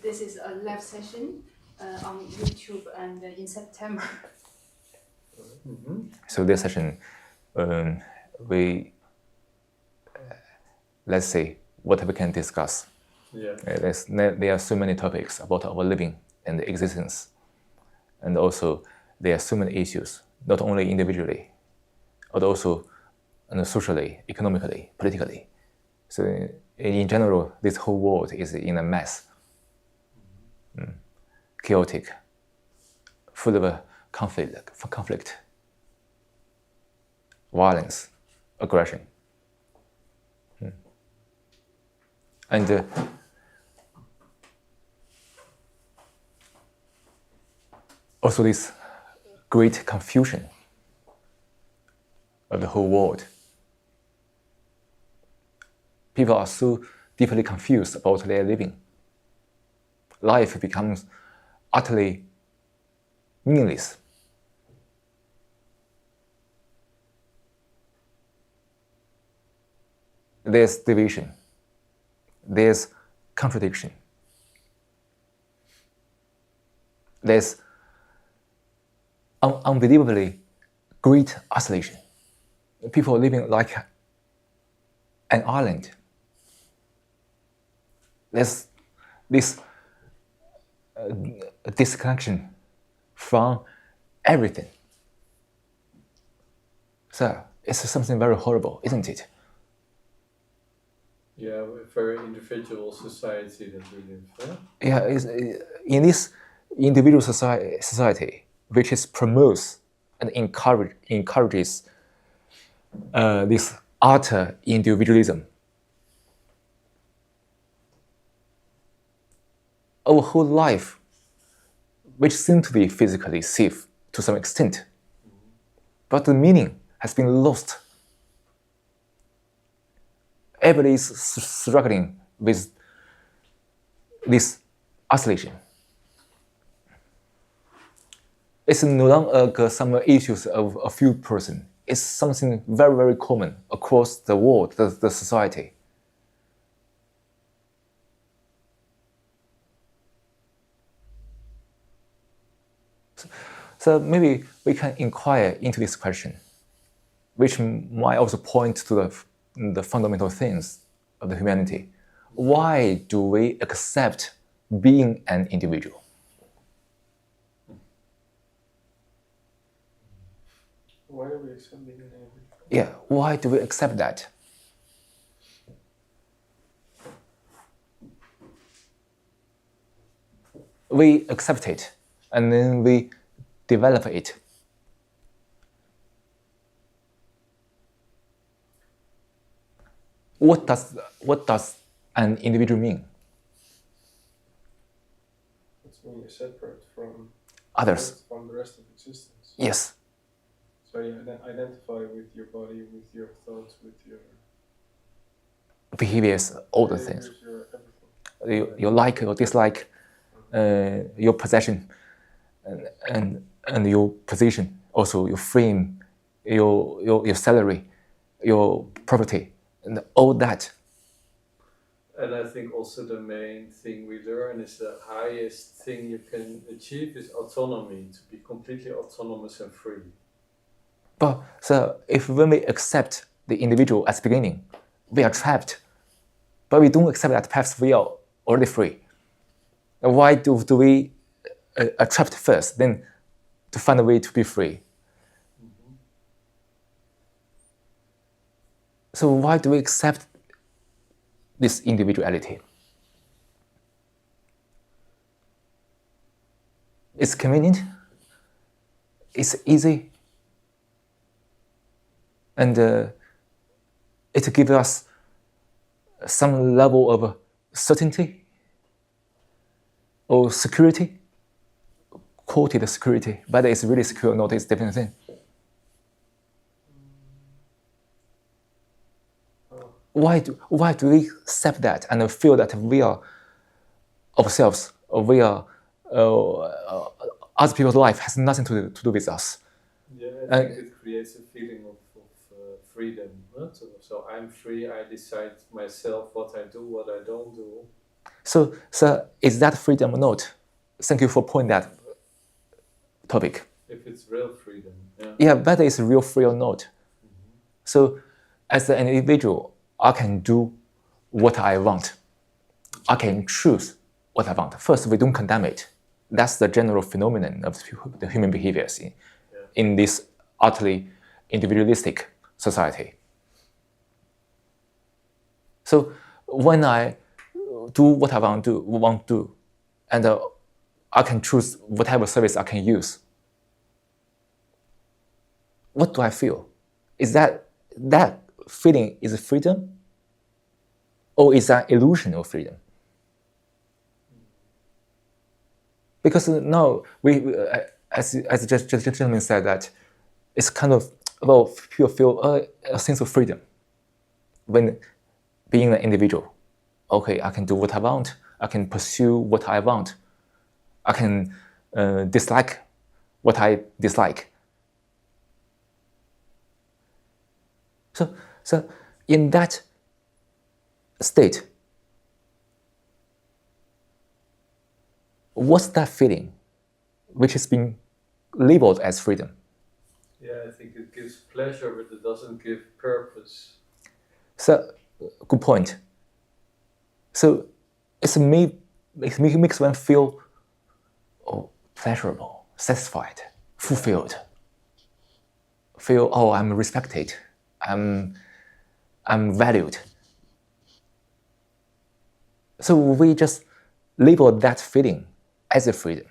this is a live session on YouTube and in September. So this session, let's see what we can discuss. There are so many topics about our living and existence, and also there are so many issues, not only individually, but also socially, economically, politically. So in general, this whole world is in a mess, chaotic, full of conflict, violence, aggression. And also this great confusion of the whole world. People are so deeply confused about their living. Life becomes utterly meaningless. There's division. There's contradiction. There's unbelievably great isolation. People are living like an island. There's this disconnection from everything. So it's something very horrible, isn't it? Yeah, a very individual society that we live. Yeah, in this individual society, which is promotes and encourages this utter individualism. Our whole life, which seems to be physically safe to some extent, but the meaning has been lost. Everybody is struggling with this isolation. It's no longer some issues of a few persons. It's something very, very common across the world, the society. So maybe we can inquire into this question, which might also point to the fundamental things of the humanity. Why do we accept being an individual? Why do we accept being an individual? Yeah, why do we accept that? We accept it, and then we develop it. What does an individual mean? It's when you're separate from others. From the rest of existence. Yes. So you identify with your body, with your thoughts, with your behaviors, all the things. Your everything. You like or dislike, your possession, and your position, also your fame, your salary, your property, and all that. And I think also the main thing we learn is the highest thing you can achieve is autonomy, to be completely autonomous and free. But so when we accept the individual as beginning, we are trapped. But we don't accept that perhaps we are already free. Why do we are trapped first, then to find a way to be free? Mm-hmm. So why do we accept this individuality? It's convenient. It's easy. And it gives us some level of certainty or security, quoted security, whether it's really secure or not is a different thing. Why do we accept that and feel that we are ourselves, or we are other people's life has nothing to do with us? Yeah, I think it creates a feeling of freedom. So I'm free, I decide myself what I do, what I don't do. So is that freedom or not? Thank you for pointing that topic. If it's real freedom, yeah. Yeah, whether it's real free or not. So as an individual, I can do what I want. I can choose what I want. First, we don't condemn it. That's the general phenomenon of the human behaviors in this utterly individualistic society. So when I do what I want to do, and I can choose whatever service I can use, what do I feel? Is that feeling is freedom? Or is that illusion of freedom? Because now as the gentleman said, that it's kind of, well, people feel a sense of freedom when being an individual. Okay, I can do what I want. I can pursue what I want. I can dislike what I dislike. So in that state, what's that feeling which has been labeled as freedom? Yeah, I think it gives pleasure, but it doesn't give purpose. So, good point. So it makes one feel pleasurable, satisfied, fulfilled. Feel, I'm respected, I'm valued. So we just label that feeling as a freedom.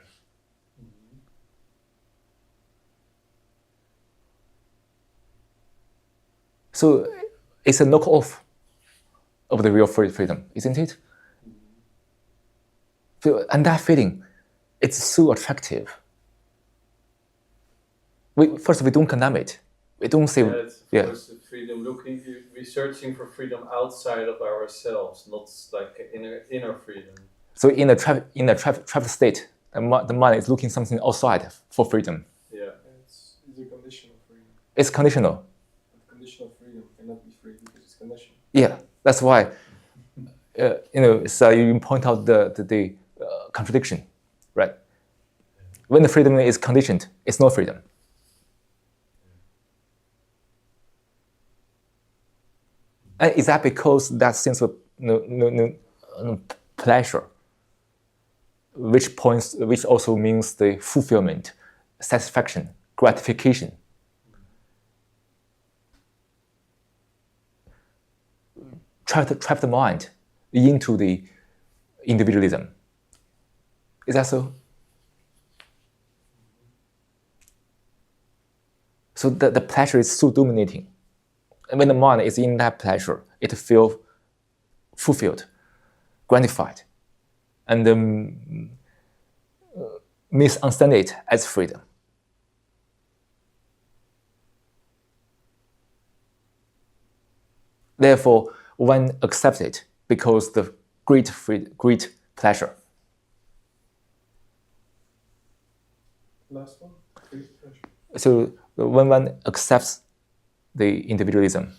So it's a knockoff of the real freedom, isn't it? And that feeling, it's so attractive. We don't condemn it. We don't say, it's of course the freedom. We're searching for freedom outside of ourselves, not like inner freedom. So in a trapped state, the mind is looking something outside for freedom. Yeah, it's a conditional freedom. It's conditional. But conditional freedom cannot be free because it's conditional. Yeah, that's why. So you point out the contradiction, right? When the freedom is conditioned, it's not freedom. And is that because that sense of pleasure, which also means the fulfillment, satisfaction, gratification, trap the mind into the individualism? Is that so? So the pleasure is so dominating. And when the mind is in that pleasure, it feels fulfilled, gratified, and misunderstand it as freedom. Therefore, one accepts it because the great pleasure. Last one, great pleasure. So when one accepts the individualism,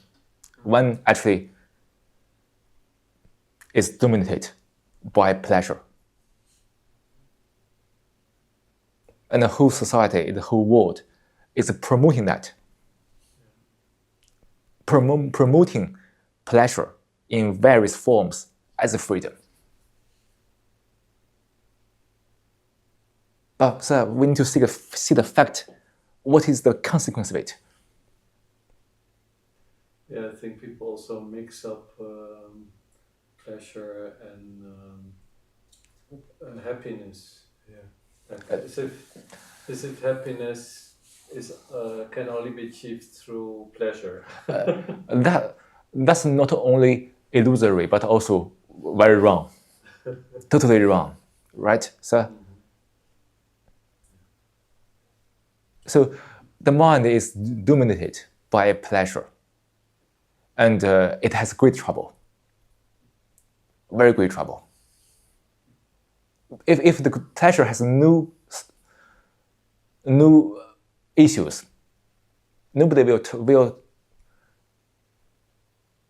one actually is dominated by pleasure. And the whole society, the whole world is promoting that. Promoting pleasure in various forms as a freedom. But we need to see the fact. What is the consequence of it? Yeah, I think people also mix up pleasure and happiness. Yeah, as if happiness can only be achieved through pleasure. That's not only illusory, but also very wrong, totally wrong, right? So the mind is dominated by pleasure. And it has great trouble, very great trouble. If the pleasure has no issues, nobody will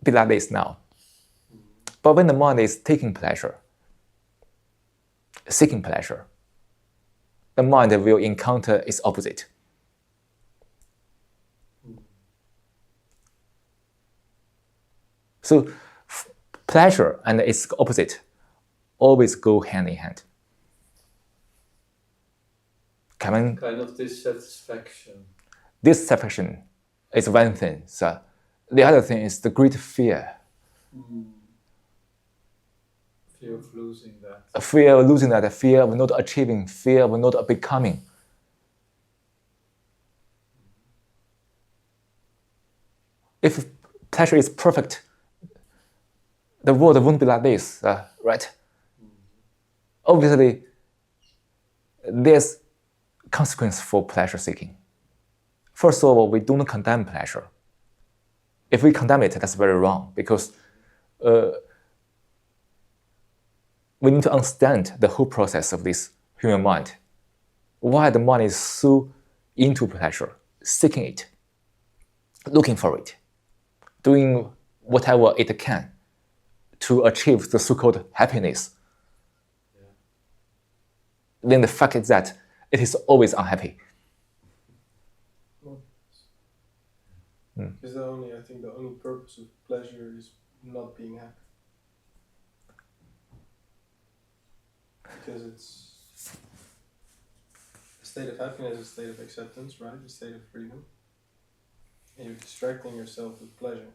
be like this now. But when the mind is taking pleasure, seeking pleasure, the mind will encounter its opposite. So pleasure and its opposite always go hand in hand. Kind of dissatisfaction. Dissatisfaction is one thing. So the other thing is the great fear. Fear of losing that. A fear of losing that, a fear of not achieving, fear of not becoming. If pleasure is perfect, the world won't be like this, right? Obviously, there's consequence for pleasure seeking. First of all, we don't condemn pleasure. If we condemn it, that's very wrong, because we need to understand the whole process of this human mind. Why the mind is so into pleasure, seeking it, looking for it, doing whatever it can to achieve the so-called happiness. Then the fact is that it is always unhappy. Because I think the only purpose of pleasure is not being happy. Because it's a state of happiness, a state of acceptance, right? A state of freedom. And you're distracting yourself with pleasure.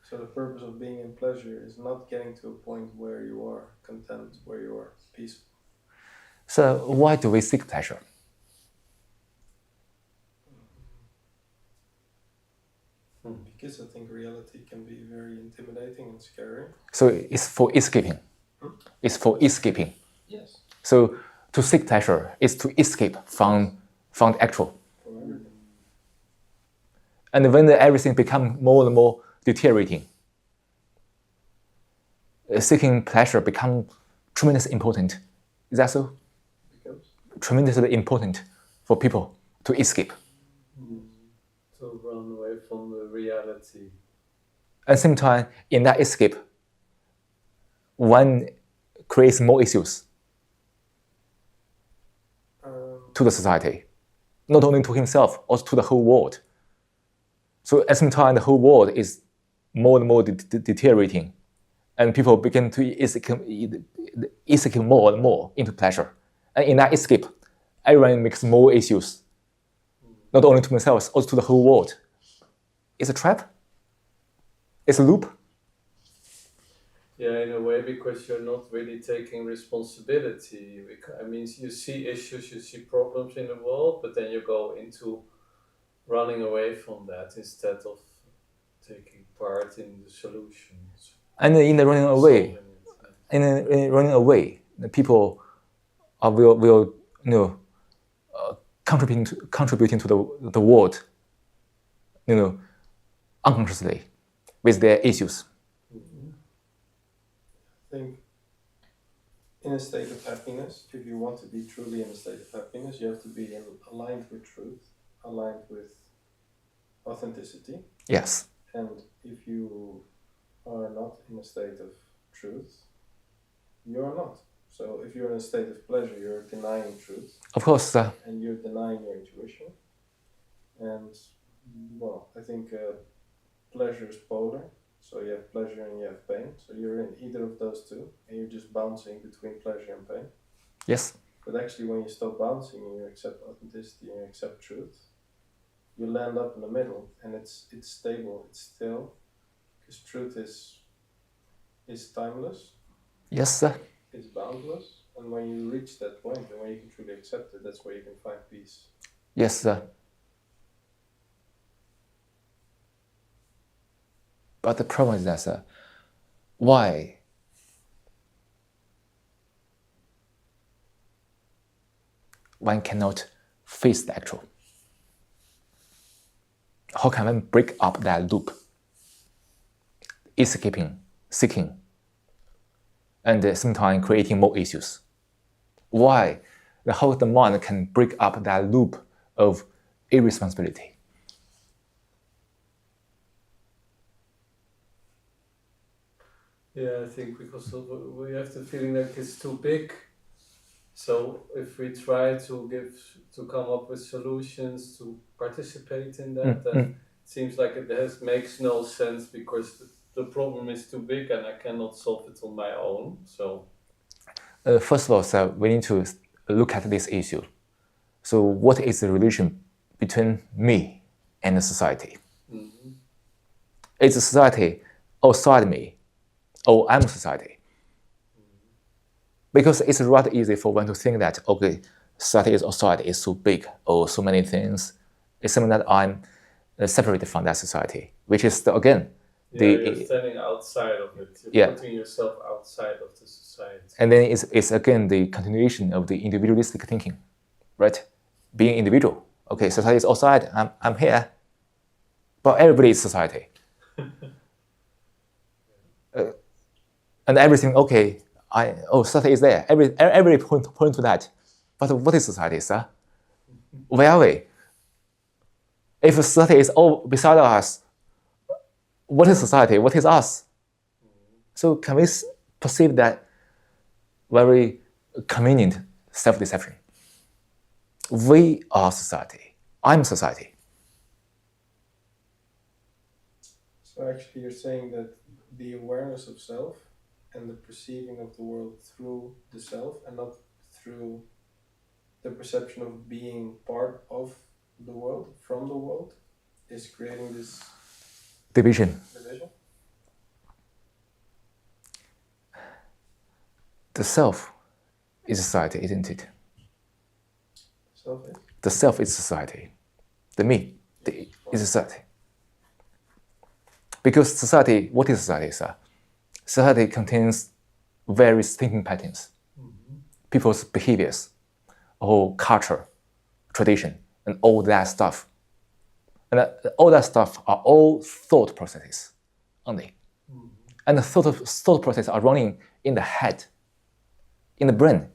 So the purpose of being in pleasure is not getting to a point where you are content, where you are peaceful. So why do we seek pleasure? Because I think reality can be very intimidating and scary. So it's for escaping. It's for escaping. Yes. So to seek pleasure is to escape from the actual. From everything. And when everything becomes more and more deteriorating, seeking pleasure becomes tremendously important. Is that so? Because? Tremendously important for people to escape. To run away from the reality. At the same time, in that escape, one creates more issues to the society, not only to himself, also to the whole world. So at the same time, the whole world is more and more deteriorating, and people begin to escape more and more into pleasure. And in that escape, everyone makes more issues, not only to themselves, also to the whole world. It's a trap. It's a loop. Yeah, in a way, because you're not really taking responsibility. I mean, you see issues, you see problems in the world, but then you go into running away from that instead of taking part in the solutions. And in the running away, the people will contributing to the world, unconsciously with their issues. I think in a state of happiness, if you want to be truly in a state of happiness, you have to be aligned with truth, aligned with authenticity. Yes. And if you are not in a state of truth, you are not. So if you're in a state of pleasure, you're denying truth. Of course. And you're denying your intuition. And, well, I think pleasure is polar. So you have pleasure and you have pain. So you're in either of those two, and you're just bouncing between pleasure and pain. Yes. But actually, when you stop bouncing and you accept authenticity and you accept truth, you land up in the middle, and it's stable, it's still, because truth is timeless. Yes, sir. It's boundless, and when you reach that point, and when you can truly accept it, that's where you can find peace. Yes, sir. But the problem is that, sir, why one cannot face the actual? How can one break up that loop? Escaping, seeking, and at the same time creating more issues. Why? How the mind can break up that loop of irresponsibility? Yeah, I think because we have the feeling that it's too big So if we try to come up with solutions to participate in that, then it seems like it makes no sense because the problem is too big and I cannot solve it on my own. So first of all, sir, we need to look at this issue. So what is the relation between me and the society? mm-hmm. Is the society outside me, or I'm society? Because it's rather easy for one to think that, okay, society is outside, it's so big, or so many things. It's something that I'm separated from that society, which is, again, you're standing outside of it. You're putting yourself outside of the society. And then it's again the continuation of the individualistic thinking, right? Being individual. Okay, society is outside, I'm here, but everybody is society. And everything, okay, society is there. Every point to that. But what is society, sir? Where are we? If society is all beside us, what is society? What is us? So can we perceive that very convenient self-deception? We are society. I'm society. So actually you're saying that the awareness of self and the perceiving of the world through the self and not through the perception of being part of the world, from the world, is creating this division. The self is society, isn't it? Self is? The self is society. The me is society. Because society, what is society, sir? Society contains various thinking patterns, people's behaviors, or culture, tradition, and all that stuff. And all that stuff are all thought processes only. And the thought processes are running in the head, in the brain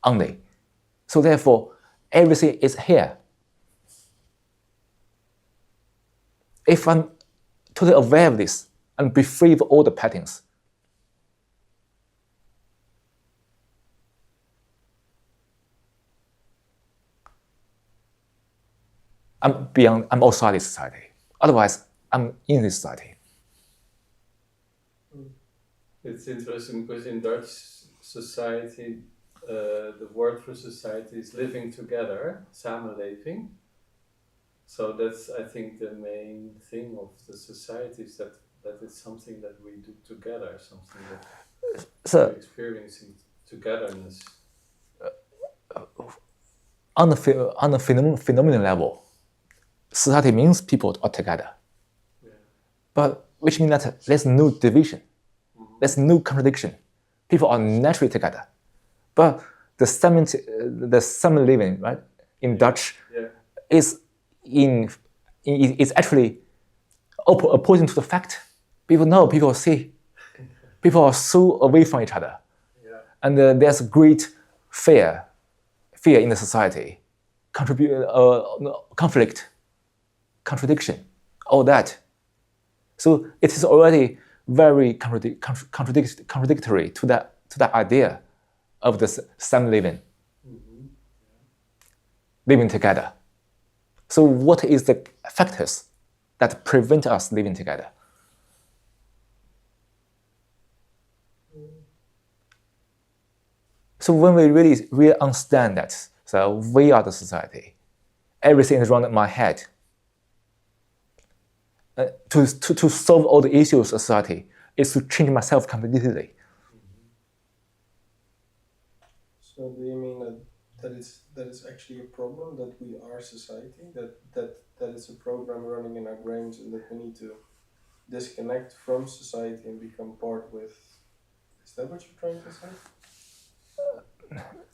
only. So therefore, everything is here. If I'm totally aware of this and be free of all the patterns, I'm outside this society. Otherwise, I'm in this society. It's interesting because in Dutch society, the word for society is living together, samenleving. So that's, I think, the main thing of the society is that it's something that we do together, something that we're experiencing togetherness. On the phenomenal level, society means people are together. Yeah. But which means that there's no division, there's no contradiction. People are naturally together. But the summon living, right, in Dutch, is actually opposing to the fact. People know, people see, people are so away from each other. Yeah. And there's great fear in the society, conflict, contradiction, all that. So it is already very contradictory to that idea of the same living, living together. So what is the factors that prevent us living together? So when we really understand that, so we are the society, everything is around my head. To solve all the issues of society is to change myself completely. So do you mean that it's actually a problem that we are society, that it's a program running in our brains and that we need to disconnect from society and become part with? Is that what you're trying to say?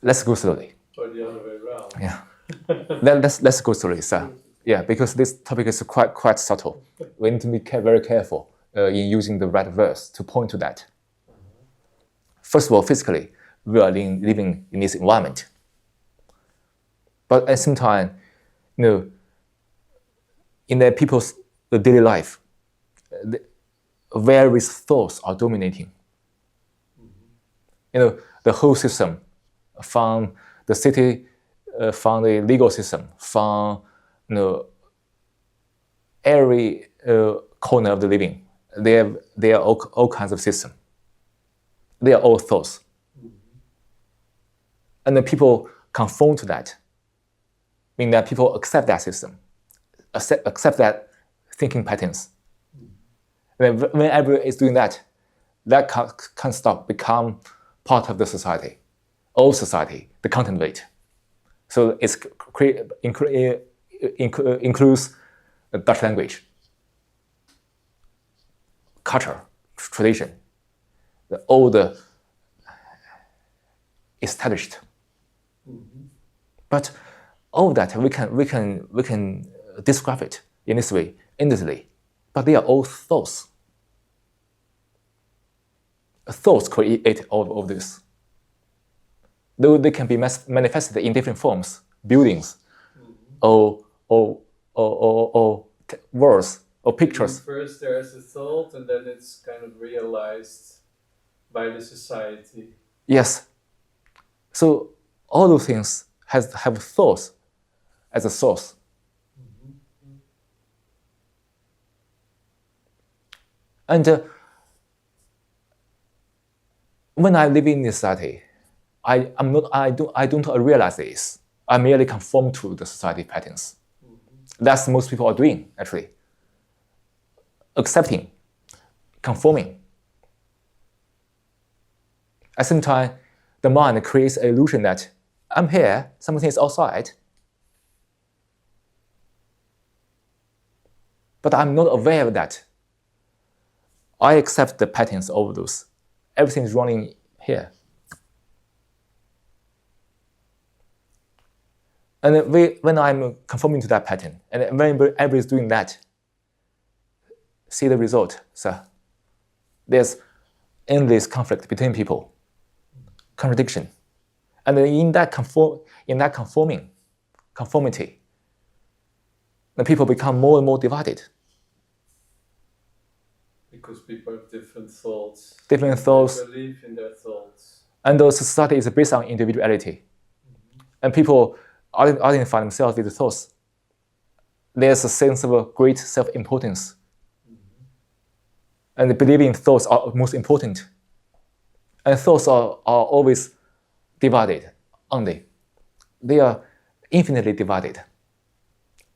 Let's go slowly. Or the other way around. Yeah. let's go slowly, sir. Yeah, because this topic is quite subtle. We need to be very careful in using the right verse to point to that. First of all, physically, we are living in this environment. But at the same time, in the people's daily life, various thoughts are dominating. The whole system from the city, from the legal system, from every corner of the living. There are all kinds of systems. They are all thoughts. And then people conform to that, meaning that people accept that system, accept that thinking patterns. And then whenever it's doing that, that can't stop, become part of the society, all society, the content of it. So it includes the Dutch language, culture, tradition, all the established. But all of that we can describe it in this way endlessly. But they are all thoughts. Thoughts create all of this. Though they can be manifested in different forms, buildings, or words, or pictures. First there's a thought, and then it's kind of realized by the society. Yes. So all those things have thoughts as a source. And when I live in this society, I don't realize this. I merely conform to the society patterns. That's most people are doing, actually. Accepting, conforming. At the same time, the mind creates an illusion that I'm here, something is outside. But I'm not aware of that. I accept the patterns of those. Everything is running here. And when I'm conforming to that pattern, and when everybody is doing that, see the result. So there's endless conflict between people, contradiction. And in that conformity, the people become more and more divided. Because people have different thoughts. Different thoughts. They believe in their thoughts. And the society is based on individuality. And people identify themselves with the thoughts. There's a sense of a great self-importance. And believing thoughts are most important. And thoughts are always divided, aren't they? They are infinitely divided.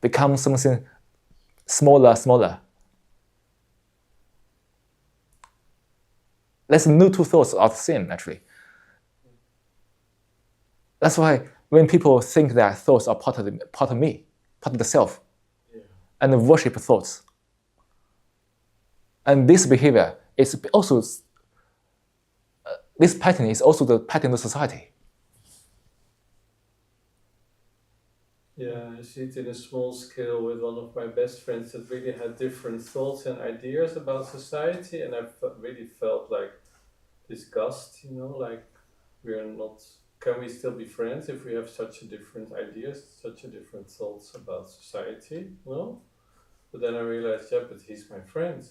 Become something smaller. There's no two thoughts are the same, actually. That's why when people think that thoughts are part of me, part of the self, and worship thoughts, and this behavior is also, this pattern is also the pattern of society. Yeah, I see it in a small scale with one of my best friends that really had different thoughts and ideas about society, and I really felt like disgust, like we're not, can we still be friends if we have such a different ideas, such a different thoughts about society? No? But then I realized, but he's my friend.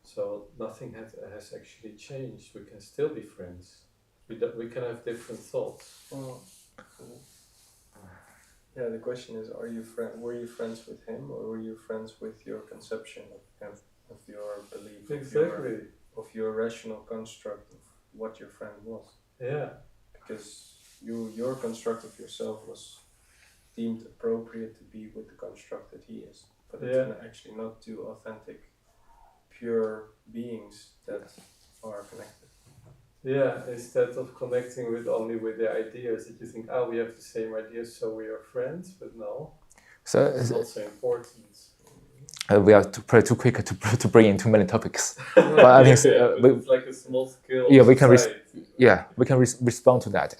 So nothing has actually changed. We can still be friends. We can have different thoughts. Oh, cool. Yeah, the question is, were you friends with him, or were you friends with your conception of him, of your belief, Exactly. of your rational construct of what your friend was? Yeah. Because your construct of yourself was deemed appropriate to be with the construct that he is, but it's actually not two authentic, pure beings that are connected. Yeah, instead of connecting only with the ideas, that you think, we have the same ideas, so we are friends, but no, So it's not so important. We are probably too quick to bring in too many topics. But I think it's like a small scale. we can respond to that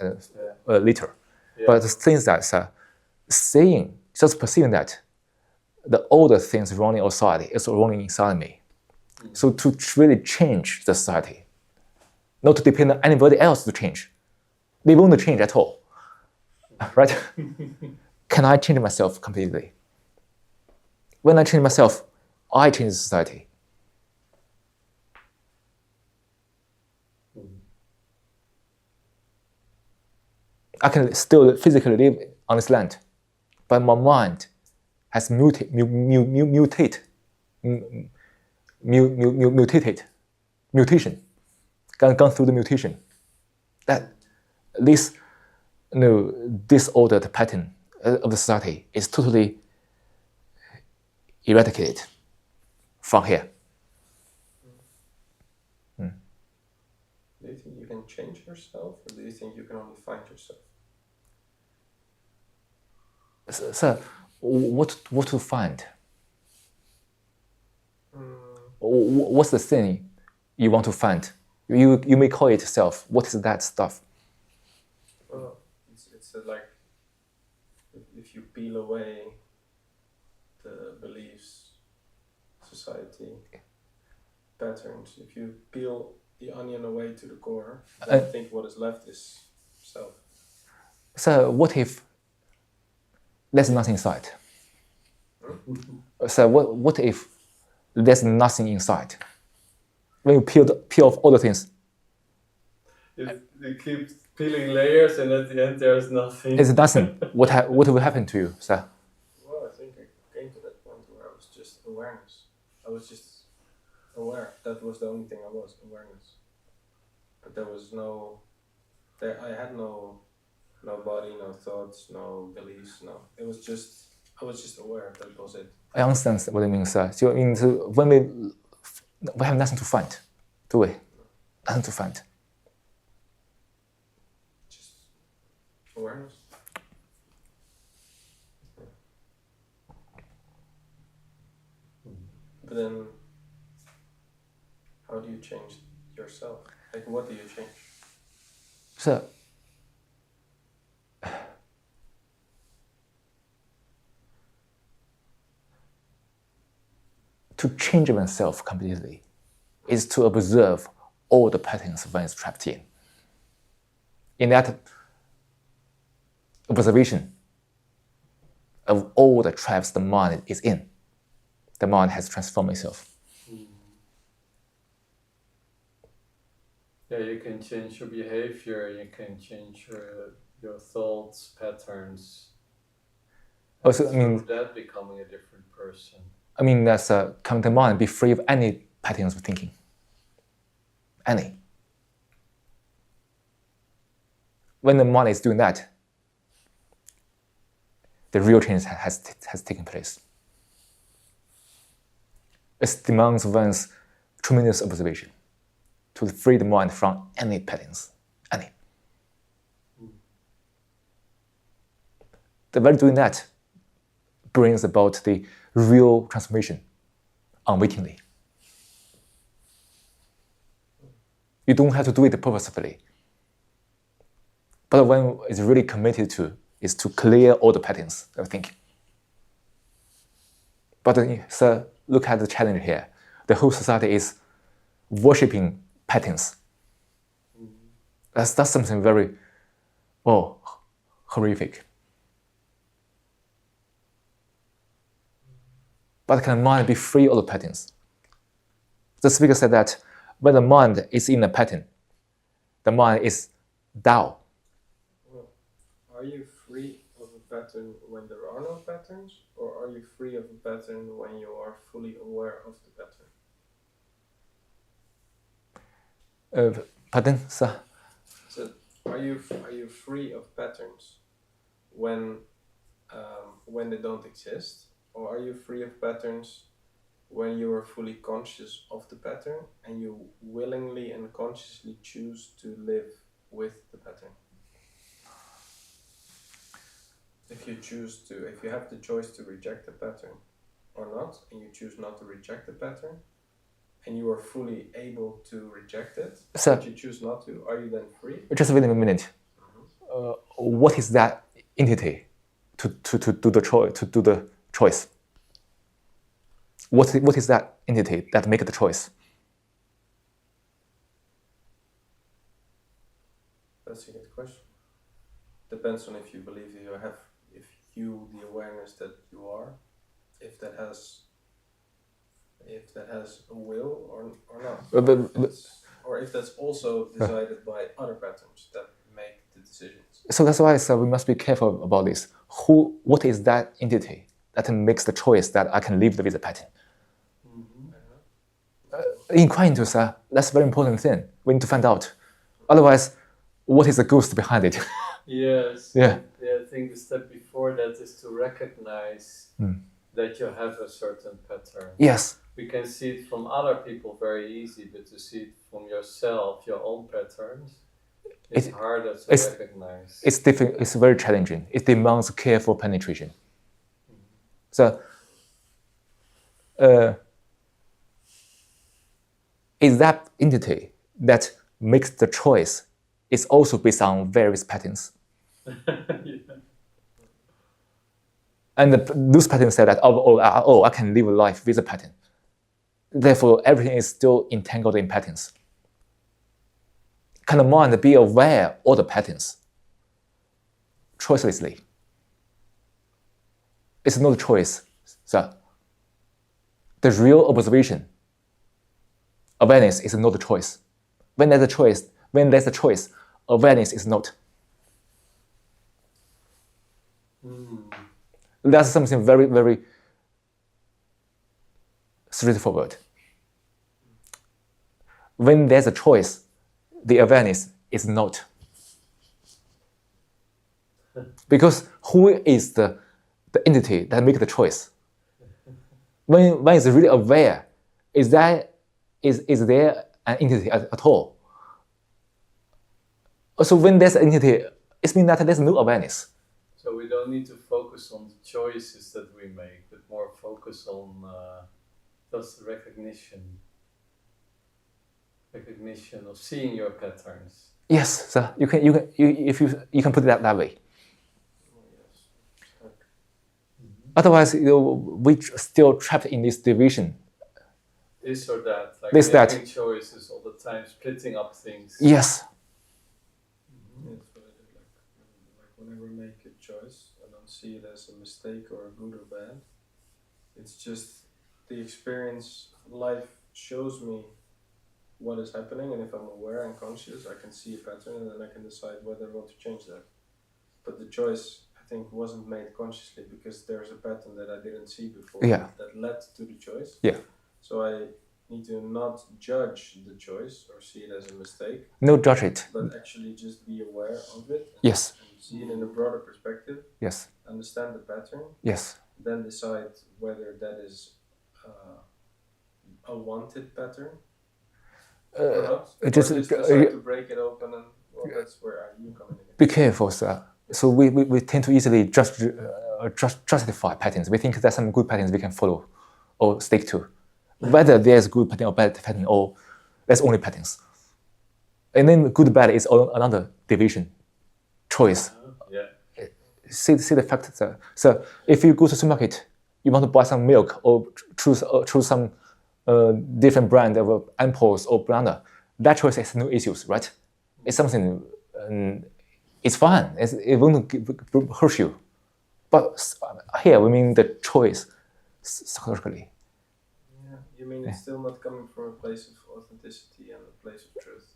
later. Yeah. But the thing is that just perceiving that the older things running outside is running inside me. So to really change the society, not to depend on anybody else to change. They won't change at all, right? Can I change myself completely? When I change myself, I change society. I can still physically live on this land, but my mind has mutated, gone through the mutation. That this disordered pattern of the society is totally eradicated from here. Do you think you can change yourself, or do you think you can only find yourself? So, what to find? What's the thing you want to find? You may call it self. What is that stuff? Well, it's like if you peel away the beliefs, society, patterns, if you peel the onion away to the core, then I think what is left is self. So what if there's nothing inside? So what if there's nothing inside? When you peel off all the things, you keep peeling layers, and at the end there's nothing. it's nothing. What will happen to you, sir? Well, I think I came to that point where I was just awareness. I was just aware. That was the only thing I was, awareness. But there was I had no body, no thoughts, no beliefs, no. I was just aware. That was it. I understand what you mean, sir. So when we have nothing to find, do we? Nothing to find. Just awareness. But then, how do you change yourself? Like, what do you change? So to change oneself completely is to observe all the patterns one is trapped in. In that observation of all the traps the mind is in, the mind has transformed itself. Yeah, you can change your behavior, you can change your thoughts, patterns. Also, I mean, through that becoming a different person. I mean, that's come to mind, be free of any patterns of thinking. Any. When the mind is doing that, the real change has taken place. It demands one's tremendous observation to free the mind from any patterns, any. The very doing that brings about the real transformation unwittingly. You don't have to do it purposefully. But when it's really committed to is to clear all the patterns of thinking. But so look at the challenge here. The whole society is worshipping patterns. That's something very, horrific. But can the mind be free of the patterns? The speaker said that when the mind is in a pattern, the mind is Tao. Well, are you free of a pattern when there are no patterns, or are you free of a pattern when you are fully aware of the pattern? Pardon, sir? So, are you free of patterns when they don't exist, or are you free of patterns when you are fully conscious of the pattern and you willingly and consciously choose to live with the pattern? If you have the choice to reject the pattern or not, and you choose not to reject the pattern, and you are fully able to reject it, but you choose not to, are you then free? Just wait a minute. What is that entity to do the choice? What is that entity that makes the choice? That's a good question. Depends on if you believe the awareness that you are, if that has a will or not, or if that's also decided by other patterns that make the decisions. So that's why we must be careful about this. What is that entity that makes the choice that I can live with the pattern? Inquire into that. That's a very important thing. We need to find out. Otherwise, what is the ghost behind it? Yes. Yeah. I think the step before that is to recognize that you have a certain pattern. Yes. We can see it from other people very easy, but to see it from yourself, your own patterns, it's harder to recognize. It's difficult. It's very challenging. It demands careful penetration. So, is that entity that makes the choice is also based on various patterns. And those patterns say that, I can live a life with a pattern. Therefore, everything is still entangled in patterns. Can the mind be aware of all the patterns choicelessly? It's not a choice. So, the real observation, awareness is not a choice. When there's a choice, awareness is not. That's something very, very straightforward. When there's a choice, the awareness is not. Because who is the entity that makes the choice? When it's really aware, is there an entity at all? So when there's an entity, it means that there's no awareness. So we don't need to focus on the choices that we make, but more focus on just recognition of seeing your patterns. Yes, so you can put it that way. Otherwise, we still trapped in this division. This or that, like this, making choices all the time, splitting up things. Yes. That's what I do. Like whenever I make a choice, I don't see it as a mistake or a good or bad. It's just the experience. Life shows me what is happening, and if I'm aware and conscious, I can see a pattern, and then I can decide whether I want to change that. But the choice, I think, wasn't made consciously because there's a pattern that I didn't see before that led to the choice. Yeah. So I need to not judge the choice or see it as a mistake. No, judge it. But actually just be aware of it. Yes. And see it in a broader perspective. Yes. Understand the pattern. Yes. Then decide whether that is a wanted pattern. Just decide to break it open, and that's where you come in. Be careful, sir. So we tend to easily justify patterns. We think there's some good patterns we can follow or stick to. Whether there's good pattern or bad pattern, or there's only patterns. And then good bad is another division, choice. See the fact, sir. So if you go to the supermarket, you want to buy some milk or choose some different brand of apples or banana, that choice has no issues, right? It's something, it's fine. It won't hurt you. But here we mean the choice psychologically. Yeah, you mean it's still not coming from a place of authenticity and a place of truth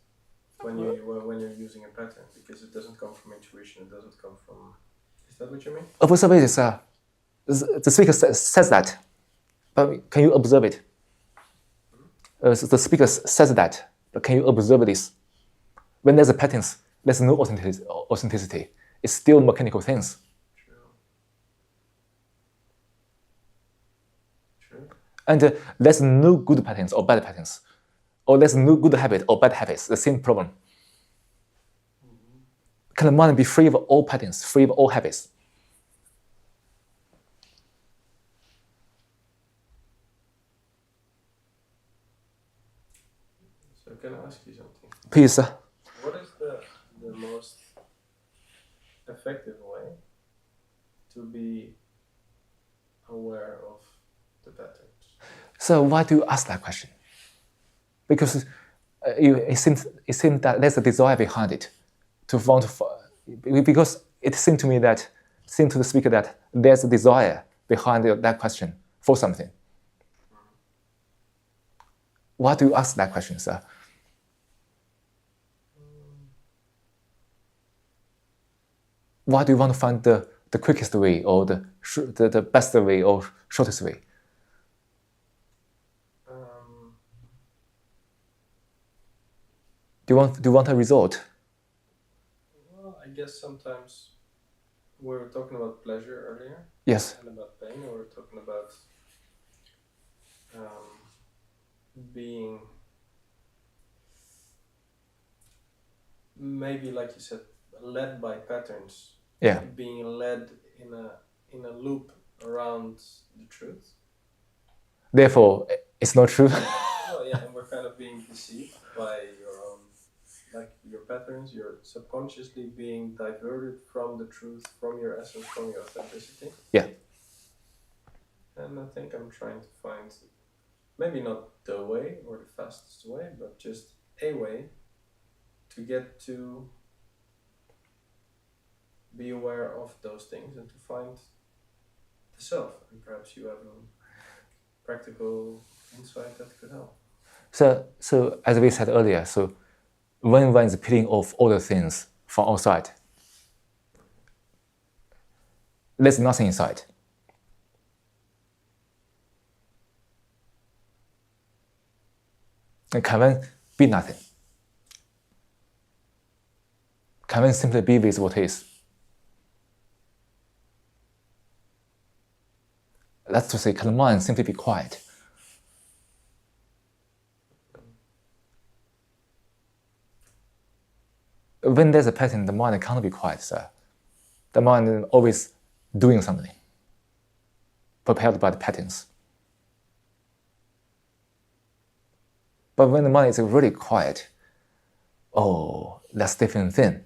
when you're using a pattern, because it doesn't come from intuition. It doesn't come from. Is that what you mean? Observe it, sir. The speaker says that, but can you observe it? The speaker says that, but can you observe this? When there's a patterns, there's no authenticity. It's still mechanical things. True. And there's no good patterns or bad patterns, or there's no good habit or bad habits. The same problem. Can the mind be free of all patterns, free of all habits? So can I ask you something? Please, sir. What is the most effective way to be aware of the patterns? So why do you ask that question? Because it seems that there's a desire behind it, because it seemed to the speaker that there's a desire behind that question for something. Why do you ask that question, sir? why do you want to find the quickest way or the best way or shortest way? Do you want a result? Well, I guess sometimes we were talking about pleasure earlier. Yes. And about pain, and we were talking about being, maybe like you said, led by patterns. Yeah. Being led in a loop around the truth. Therefore, it's not true. Oh yeah, and we're kind of being deceived by your own, like your patterns. You're subconsciously being diverted from the truth, from your essence, from your authenticity. Yeah. And I think I'm trying to find, maybe not the way or the fastest way, but just a way to get to be aware of those things and to find the self. And perhaps you have a practical insight that could help. So as we said earlier, so when one is peeling off all the things from outside, there's nothing inside. And can one be nothing? Can one simply be with what is? That's to say, can the mind simply be quiet? When there's a pattern, the mind can't be quiet, sir. The mind is always doing something, propelled by the patterns. But when the mind is really quiet, oh, that's a different thing.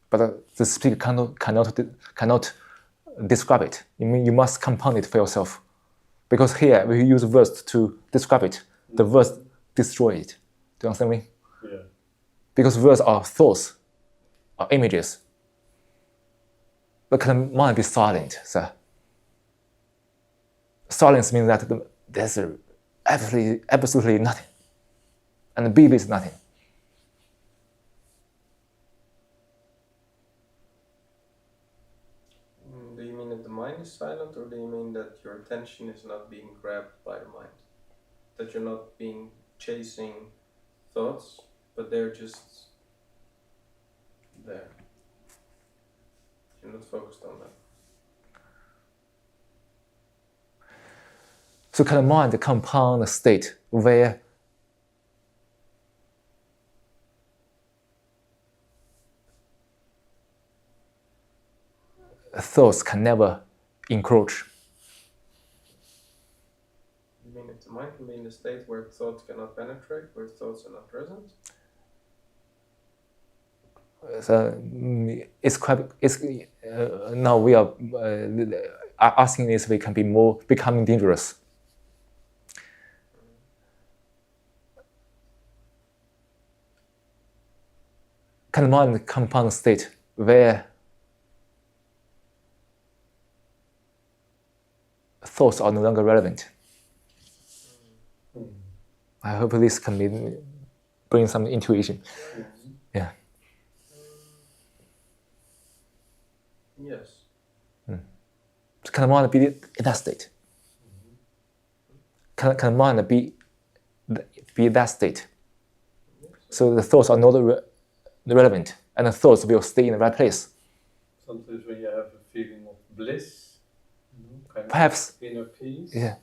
But the speaker cannot describe it. You must compound it for yourself. Because here, we use words to describe it. The words destroy it. Do you understand me? Yeah. Because words are thoughts, are images. But can the mind be silent, sir? Silence means that there's absolutely nothing. And the be is nothing. Do you mean that the mind is silent, or do you mean that your attention is not being grabbed by the mind? That you're not being chasing thoughts, but they're just there. You're not focused on that. So can the mind compound a state where thoughts can never encroach? You mean if the mind can be in a state where thoughts cannot penetrate, where thoughts are not present? So now we are asking this, we can be more becoming dangerous. Can the mind compound a state where thoughts are no longer relevant? I hope this can bring some intuition. Yeah. Yes. Can the mind be in that state? Can the mind be that state? So the thoughts are not relevant, and the thoughts will stay in the right place. Sometimes when you have a feeling of bliss, kind Perhaps. of inner peace, Yeah.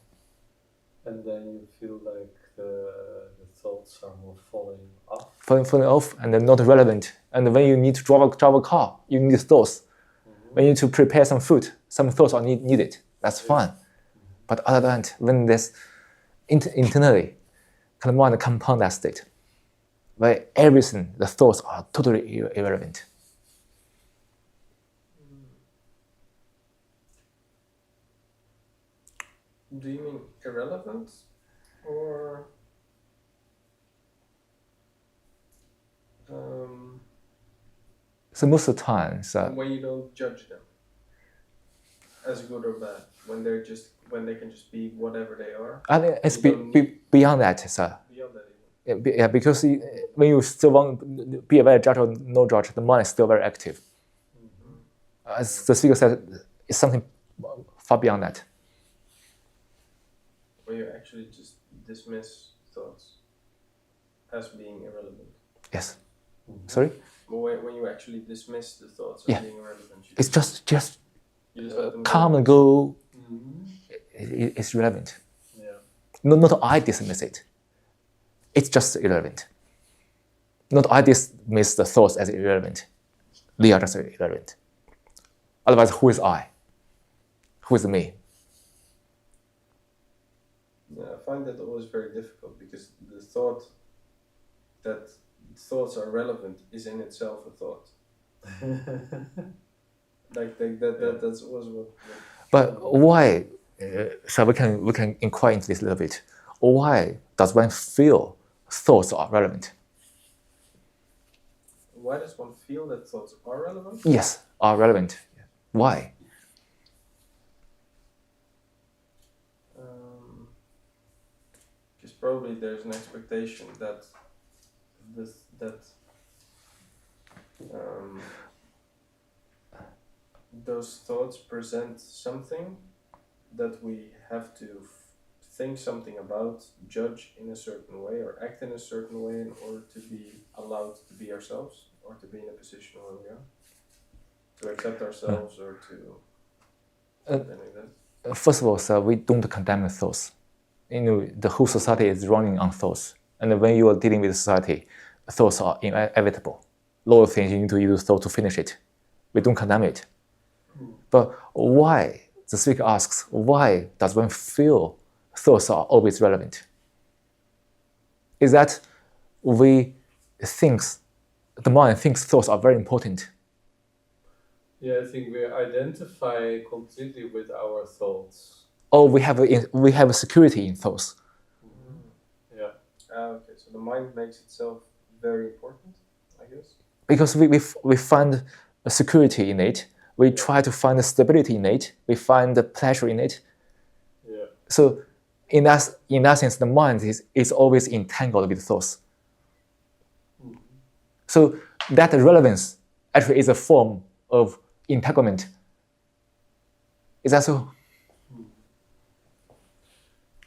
and then you feel like the thoughts are more falling off. Falling off and they're not relevant. And when you need to drive a car, you need thoughts. When you need to prepare some food, some thoughts are needed. That's fine. But other than that, when there's internally, can the mind compound that state, where everything, the thoughts are totally irrelevant. Do you mean irrelevant, or So most of the time, when you don't judge them as good or bad, when they can just be whatever they are? I mean, it's beyond that, sir. Beyond that even. Yeah, because when you still want to be a very judge or no judge, the mind is still very active. As the speaker said, it's something far beyond that. Where you actually just dismiss thoughts as being irrelevant. Yes. Sorry? When you actually dismiss the thoughts Yeah. as being irrelevant. It's just You just let them come and go. It's relevant. Yeah. Not I dismiss it. It's just irrelevant. Not I dismiss the thoughts as irrelevant. They are just irrelevant. Otherwise, who is I? Who is me? Yeah, I find that always very difficult because the thought that thoughts are relevant is in itself a thought. That's always what. But why? So we can inquire into this a little bit. Why does one feel thoughts are relevant? Why does one feel that thoughts are relevant? Yes, are relevant. Why? Because probably there's an expectation that those thoughts present something that we have to think something about, judge in a certain way, or act in a certain way in order to be allowed to be ourselves, or to be in a position where we are, to accept ourselves, or to something like that. First of all, sir, we don't condemn thoughts. The whole society is running on thoughts, and when you are dealing with society, thoughts are inevitable. A lot of things you need to use thought to finish it. We don't condemn it. But why? The speaker asks, why does one feel thoughts are always relevant? Is that the mind thinks thoughts are very important? Yeah, I think we identify completely with our thoughts. Or we have a security in thoughts. Yeah. Okay, so the mind makes itself very important, I guess. Because we find a security in it. We try to find the stability in it. We find the pleasure in it. Yeah. So in that sense, the mind is always entangled with thoughts. So that relevance actually is a form of entanglement. Is that so?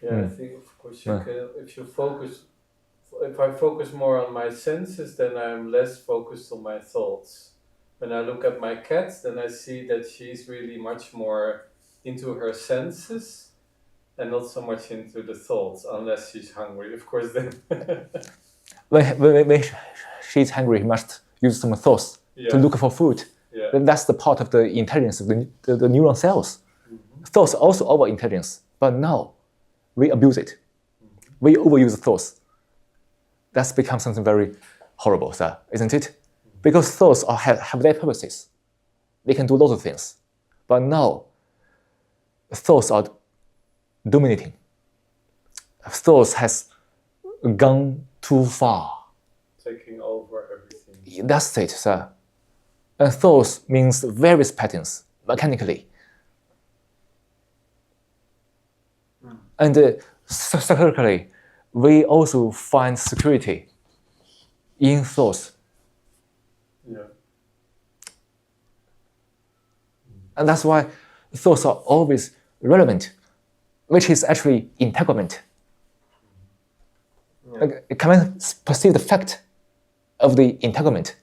Yeah, I think of course you can, if I focus more on my senses, then I'm less focused on my thoughts. When I look at my cat, then I see that she's really much more into her senses and not so much into the thoughts, unless she's hungry, of course. Then when she's hungry, she must use some thoughts to look for food. Yeah. That's the part of the intelligence of the neuron cells. Thoughts are also our intelligence, but now we abuse it. We overuse thoughts. That's become something very horrible, sir, isn't it? Because thoughts have their purposes. They can do lots of things. But now, thoughts are dominating. Thoughts has gone too far. Taking over everything. That's it, sir. And thoughts means various patterns, mechanically. And psychologically, we also find security in thoughts. Yeah. And that's why thoughts are always relevant, which is actually entanglement. Yeah. Can I perceive the fact of the entanglement?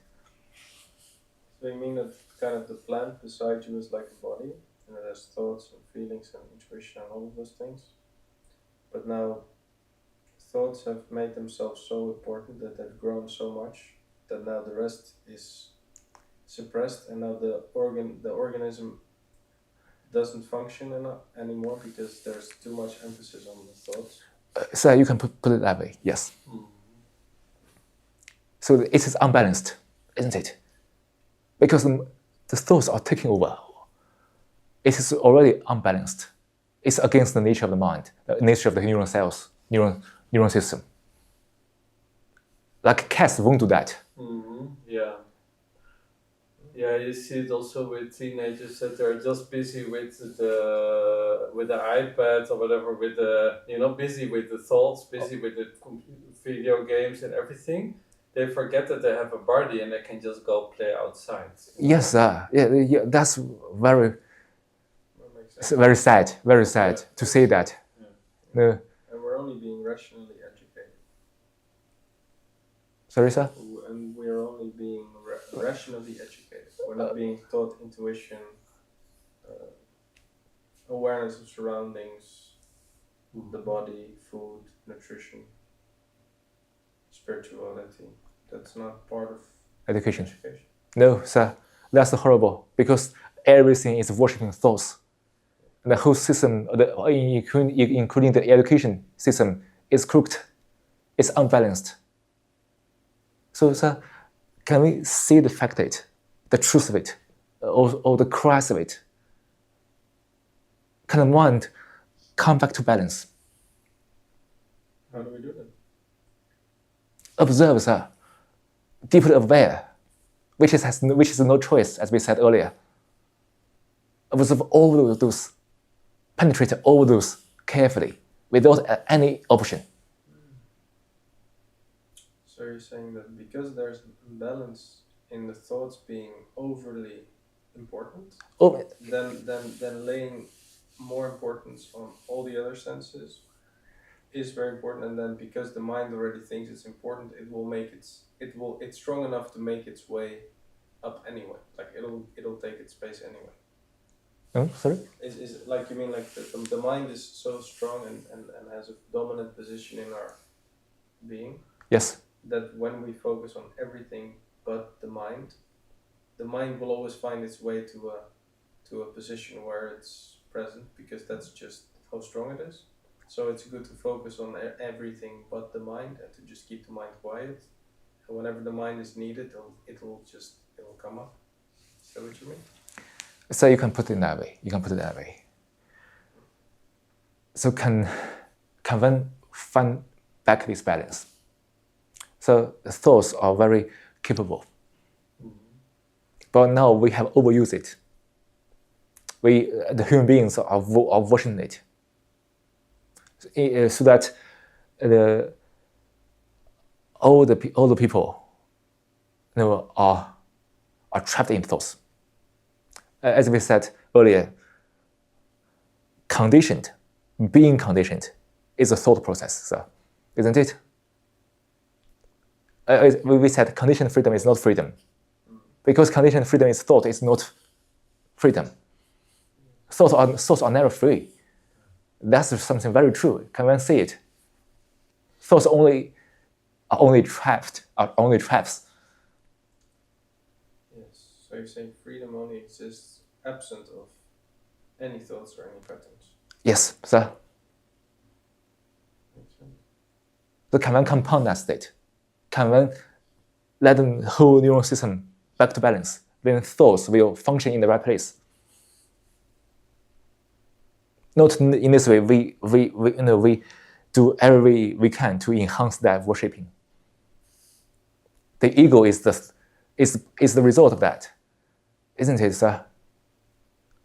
So you mean that kind of the plant beside you is like a body, and it has thoughts and feelings and intuition and all of those things. But now, thoughts have made themselves so important that they've grown so much that now the rest is suppressed, and now the organism doesn't function anymore because there's too much emphasis on the thoughts. So you can put it that way, yes. So it is unbalanced, isn't it? Because the thoughts are taking over. It is already unbalanced. It's against the nature of the mind, the nature of the neuron cells, neuron system. Like cats won't do that. Yeah. Yeah, you see it also with teenagers that they're just busy with the iPad or whatever, busy with the thoughts, busy with the video games and everything. they forget that they have a body and they can just go play outside. Yes, yeah, that's very, That makes sense. very sad, to say that. And we're only being rationally educated. Sorry, sir? And we're only being rationally educated. We're not being taught intuition, awareness of surroundings, the body, food, nutrition, spirituality. That's not part of Education. education. No, sir, that's horrible because everything is worshipping thoughts. The whole system, including the education system, is crooked, it's unbalanced. So, sir, can we see the fact of it, the truth of it, or the Christ of it? Can the mind come back to balance? How do we do that? Observe, sir, deeply aware, which is no choice, as we said earlier. Observe all those, penetrate all those carefully, without any option. So you're saying that because there's balance in the thoughts being overly important, then laying more importance on all the other senses is very important, and then because the mind already thinks it's important, it's strong enough to make its way up anyway. Like it'll take its space anyway. Oh, sorry? Is like you mean like the mind is so strong and has a dominant position in our being? Yes. That when we focus on everything but the mind will always find its way to a position where it's present, because that's just how strong it is. So it's good to focus on everything but the mind and to just keep the mind quiet. And whenever the mind is needed, it'll come up. Is that what you mean? So you can put it that way. So can one find back this balance? So the thoughts are very capable. But now we have overused it. The human beings are watching it. So that all the people are trapped in thoughts. As we said earlier, being conditioned is a thought process, so, isn't it? We said conditioned freedom is not freedom. Because conditioned freedom is thought, is not freedom. Thoughts are never free. That's something very true. Can one see it? Thoughts are only traps. Yes. So you're saying freedom only exists absent of any thoughts or any patterns? Yes, sir. Makes sense. So can one compound that state? Can one let the whole neural system back to balance? Then thoughts will function in the right place. Not in this way. We do everything we can to enhance that worshipping. The ego is the result of that, isn't it, sir?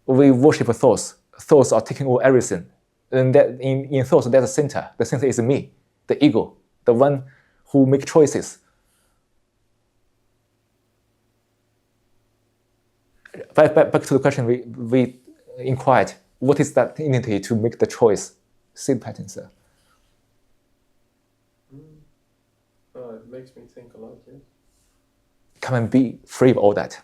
We worship thoughts. Thoughts are taking over everything. And that in thoughts, there's a center. The center is me, the ego, the one who makes choices. Back to the question we inquired. What is that entity to make the choice? See the pattern, sir. It makes me think a lot, yes. Come and be free of all that.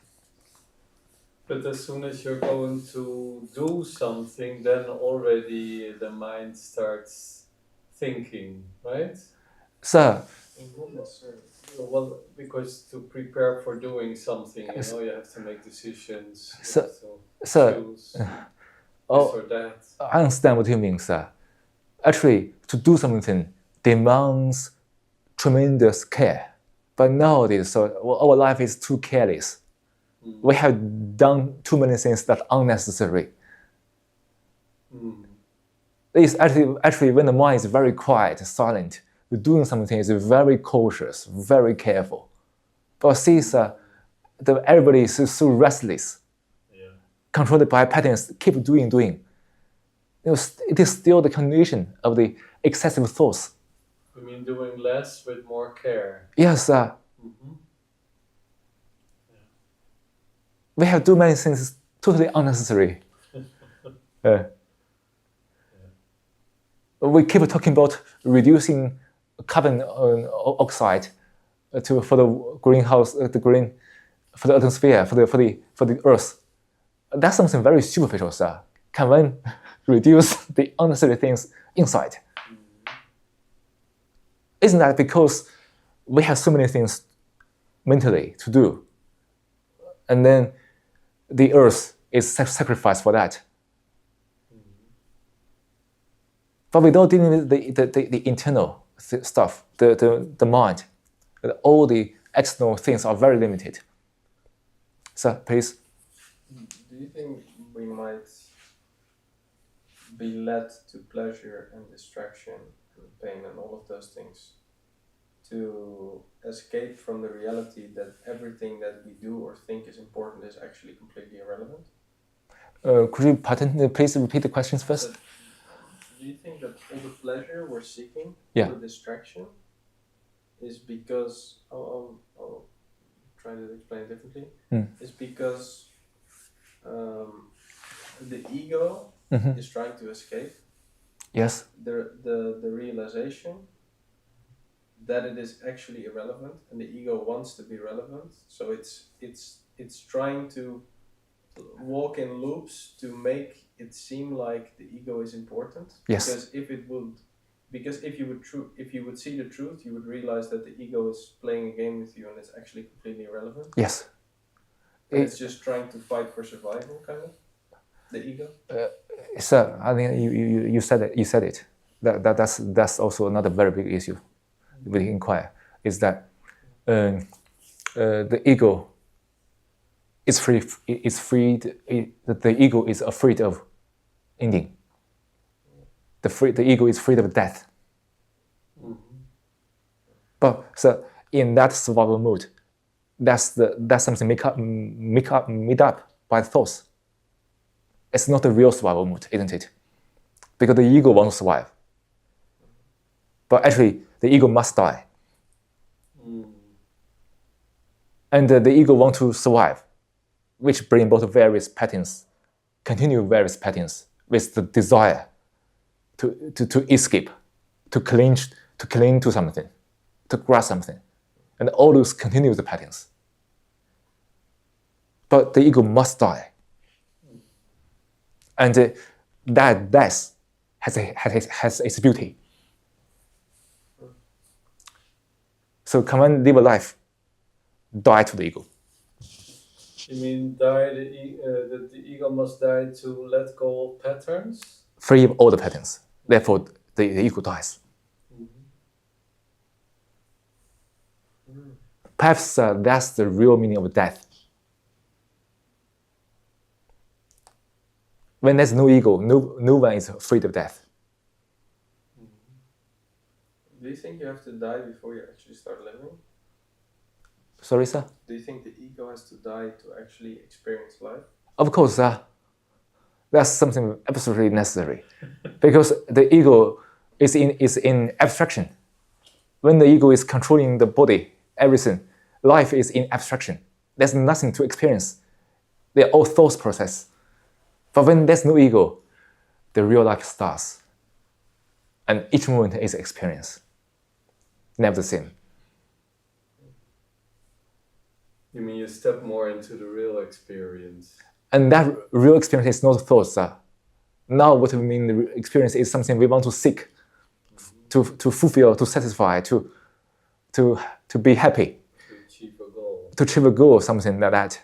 But as soon as you're going to do something, then already the mind starts thinking, right? Sir. Not necessarily. Well, because to prepare for doing something, you have to make decisions. Sir. Choose. Or that. I understand what you mean, sir. Actually, to do something demands tremendous care. But nowadays, our life is too careless. We have done too many things that are unnecessary. It's actually when the mind is very quiet, silent, doing something is very cautious, very careful. But see, sir, everybody is so restless. Controlled by patterns, keep doing. It is still the condition of the excessive thoughts. You mean doing less with more care? Yes, sir. we have too many things totally unnecessary. We keep talking about reducing carbon oxide for the greenhouse, for the atmosphere, for the Earth. That's something very superficial, sir. Can one reduce the unnecessary things inside? Isn't that because we have so many things mentally to do, and then the Earth is sacrificed for that? But without dealing with the internal stuff, the mind, all the external things are very limited. Sir, please. Do you think we might be led to pleasure and distraction and pain and all of those things to escape from the reality that everything that we do or think is important is actually completely irrelevant? Could you please repeat the questions first? Do you think that all the pleasure we're seeking, Yeah. all the distraction, is because, I'll try to explain it differently, is because the ego is trying to escape Yes. the realization that it is actually irrelevant, and the ego wants to be relevant, so it's trying to walk in loops to make it seem like the ego is important. Yes. Because if you would see the truth, you would realize that the ego is playing a game with you and it's actually completely irrelevant. Yes. It's just trying to fight for survival, kind of. The ego. Sir, I think you said it. You said it. That's also another very big issue. We inquire is that the ego is free. Is freed. The ego is afraid of ending. The ego is afraid of death. But so in that survival mode, that's something made up by thoughts. It's not a real survival mode, isn't it? Because the ego wants to survive. But actually, the ego must die. And the ego wants to survive, which brings about various patterns, continue various patterns with the desire to escape, to cling to something, to grasp something. And all those continue the patterns. But the ego must die. And that death has its beauty. So can one live a life, die to the ego? You mean die? That the ego must die to let go of patterns? Free of all the patterns. Therefore, the ego dies. Perhaps that's the real meaning of death. When there's no ego, no one is afraid of death. Do you think you have to die before you actually start living? Sorry, sir? Do you think the ego has to die to actually experience life? Of course, sir. That's something absolutely necessary. Because the ego is in abstraction. When the ego is controlling the body, everything, life is in abstraction. There's nothing to experience. They're all thought process. But when there's no ego, the real life starts. And each moment is experience. Never the same. You mean you step more into the real experience? And that real experience is not thoughts. Now what we mean the experience is something we want to seek, to fulfill, to satisfy, to be happy. To achieve a goal. To achieve a goal, something like that.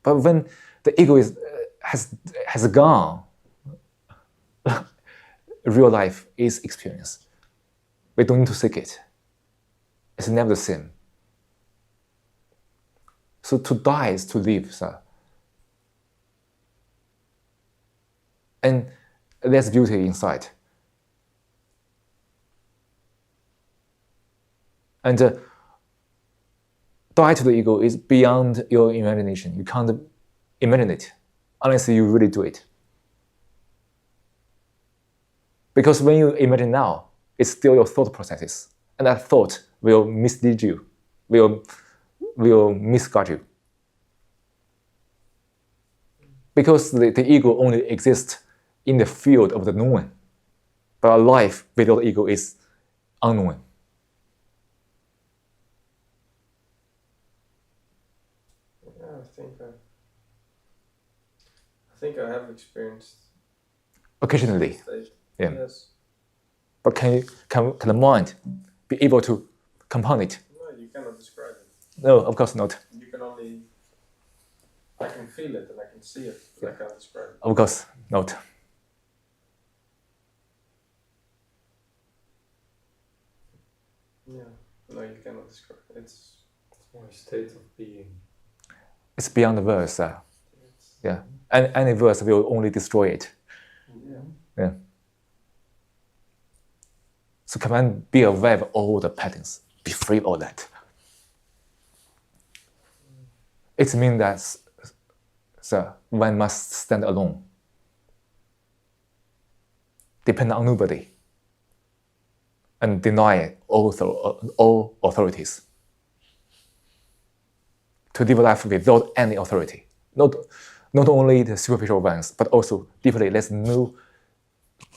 But when the ego has gone, real life is experience. We don't need to seek it. It's never the same. So to die is to live, sir. And there's beauty inside. And die to the ego is beyond your imagination. You can't imagine it unless you really do it. Because when you imagine now, it's still your thought processes. And that thought will mislead you, will misguide you. Because the ego only exists in the field of the known, but a life without ego is unknown. Yeah, I think I have experienced Occasionally, state. yeah. Yes. But can the mind be able to compound it? No, you cannot describe it. No, of course not. You can only. I can feel it and I can see it, but I can't describe it. Of course not. Yeah. No, you cannot describe it. It's more a state of being. It's beyond the verse. Yeah, and any verse will only destroy it. Yeah. Yeah. So can one be aware of all the patterns, be free of all that? It means that one must stand alone, depend on nobody, and deny all authorities. To live life without any authority, not only the superficial ones, but also deeply there's no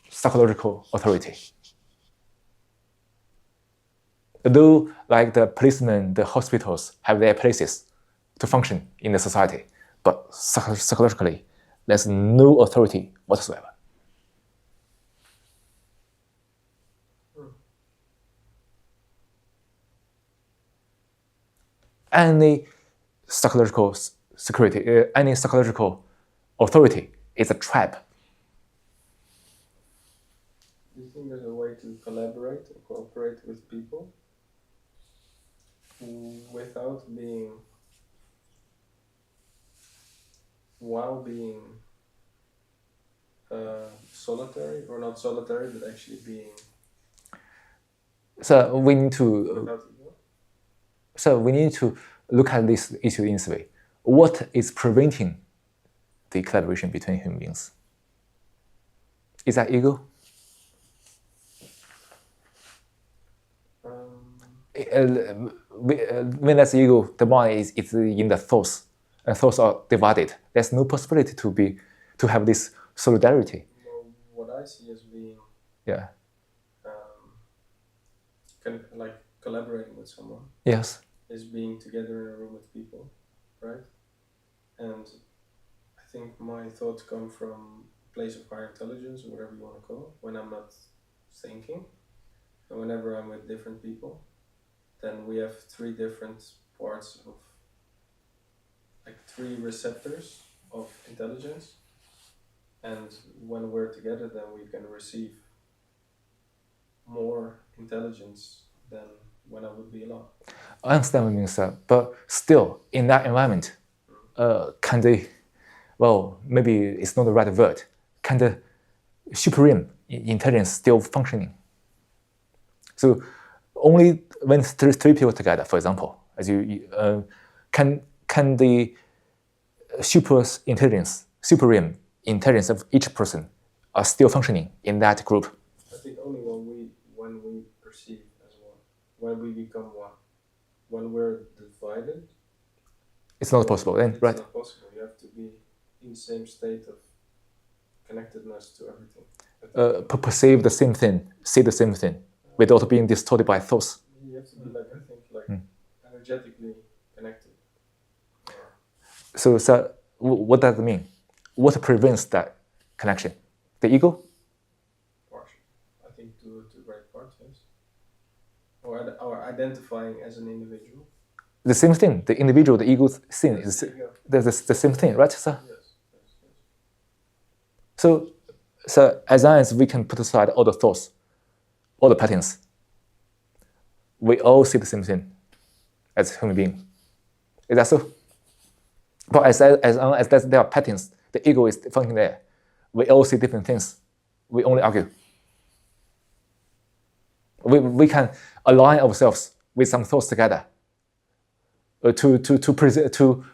psychological authority. Though, like the policemen, the hospitals have their places to function in the society, but psychologically, there's no authority whatsoever. Any psychological security, any psychological authority is a trap. Do you think there's a way to collaborate or cooperate with people without being, while being solitary, or not solitary, but actually being? So we need to. Without ego? So we need to look at this issue in this way. What is preventing the collaboration between human beings? Is that ego? When that's ego, the mind is in the thoughts, and thoughts are divided. There's no possibility to have this solidarity. Well, what I see as being, Yeah. like collaborating with someone. Yes. Is being together in a room with people, right? And I think my thoughts come from a place of higher intelligence, or whatever you want to call it, when I'm not thinking. And whenever I'm with different people, then we have three different parts of, like three receptors of intelligence. And when we're together, then we can receive more intelligence than when I would be alone. I understand what you mean, but still, in that environment, can the, well, maybe it's not the right word, can the supreme intelligence still functioning? So only when three people together, for example, as can the supreme intelligence of each person are still functioning in that group? I think only when we perceive as one, when we become one. When we're divided, it's not possible then, it's right? not possible. You have to be in the same state of connectedness to everything. Perceive the same thing, see the same thing, without being distorted by thoughts. You have to be energetically connected. So what does it mean? What prevents that connection? The ego? Partially. I think to great part, yes. Or identifying as an individual. The same thing. The individual, the ego thing is the same thing, right, sir? Yes. So as long as we can put aside all the thoughts, all the patterns, we all see the same thing as human beings. Is that so? But as long as there are patterns, the ego is functioning there. We all see different things. We only argue. We can align ourselves with some thoughts together to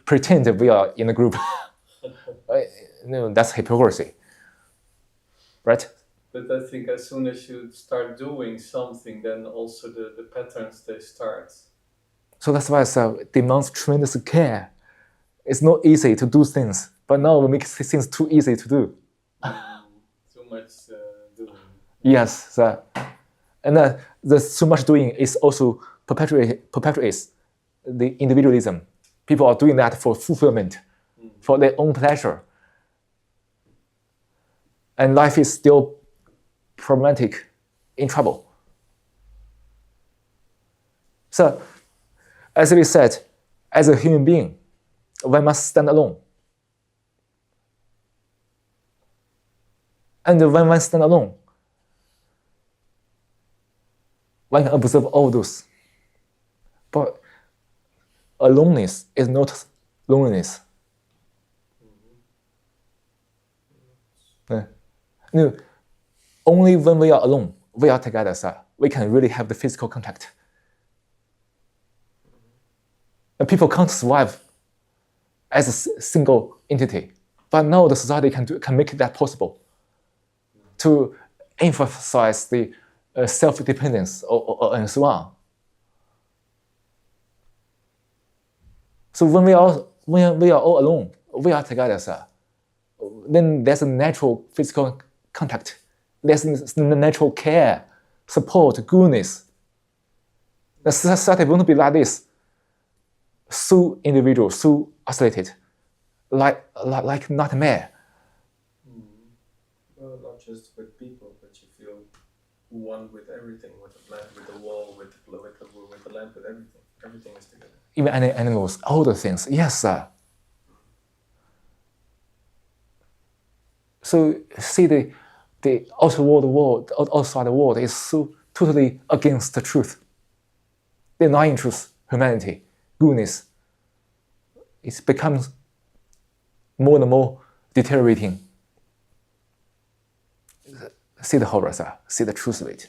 pretend that we are in a group. No, that's hypocrisy, right? But I think as soon as you start doing something, then also the patterns, they start. So that's why it demands tremendous care It's not easy to do things, but now we make things too easy to do. Too much doing. Yes, and the too much doing is also perpetuates the individualism. People are doing that for fulfillment, for their own pleasure. And life is still problematic, in trouble. So, as we said, as a human being, one must stand alone. And when one stands alone, one can observe all those. But aloneness is not loneliness. No, only when we are alone, we are together, we can really have the physical contact. And people can't survive as a single entity. But now the society can make that possible to emphasize the self-dependence and so on. So when we are all alone, we are together, then there's a natural physical contact. There's natural care, support, goodness. The society won't be like this, so individual, so isolated, like nightmare. Well, not just with people, but you feel one with everything, with the plant, with the wall, with the lamp, with everything. Everything is together. Even animals, all the things. Yes, sir. So see the outside the world is so totally against the truth. Denying truth, humanity, goodness. It becomes more and more deteriorating. See the horror, sir. See the truth of it.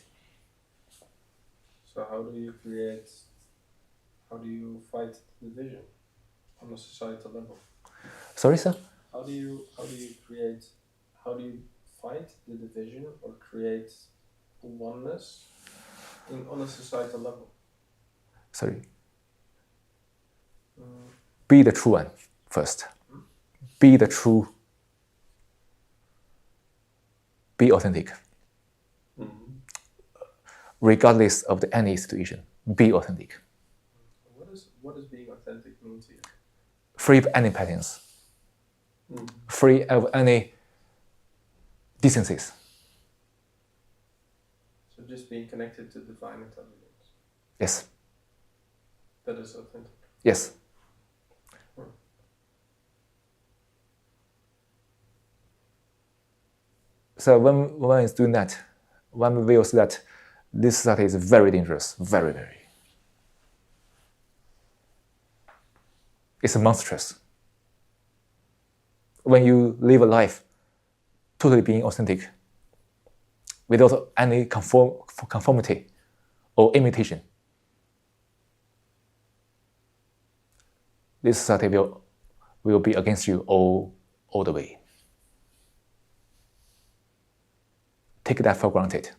So how do you fight division on a societal level? Sorry, sir? How do you fight the division or create oneness on a societal level? Sorry. Be the true one first. Be the true. Be authentic. Regardless of any situation, be authentic. What does being authentic mean to you? Free of any patterns. Free of any decencies. So just being connected to divine intelligence. Yes. That is authentic. Yes. So when one is doing that, one feels that this society is very dangerous, very, very. It's monstrous. When you live a life totally being authentic, without any conformity or imitation, this society will be against you all the way. Take that for granted.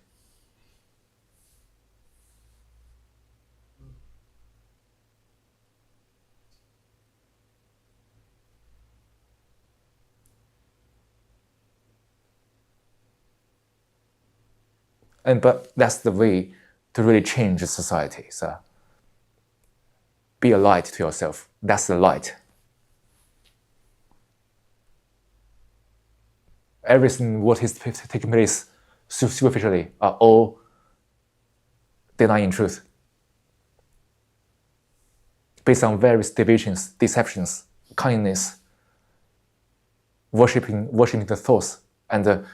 But that's the way to really change society. So be a light to yourself. That's the light. Everything what is taking place superficially are all denying truth, based on various deviations, deceptions, kindness, worshiping the thoughts, and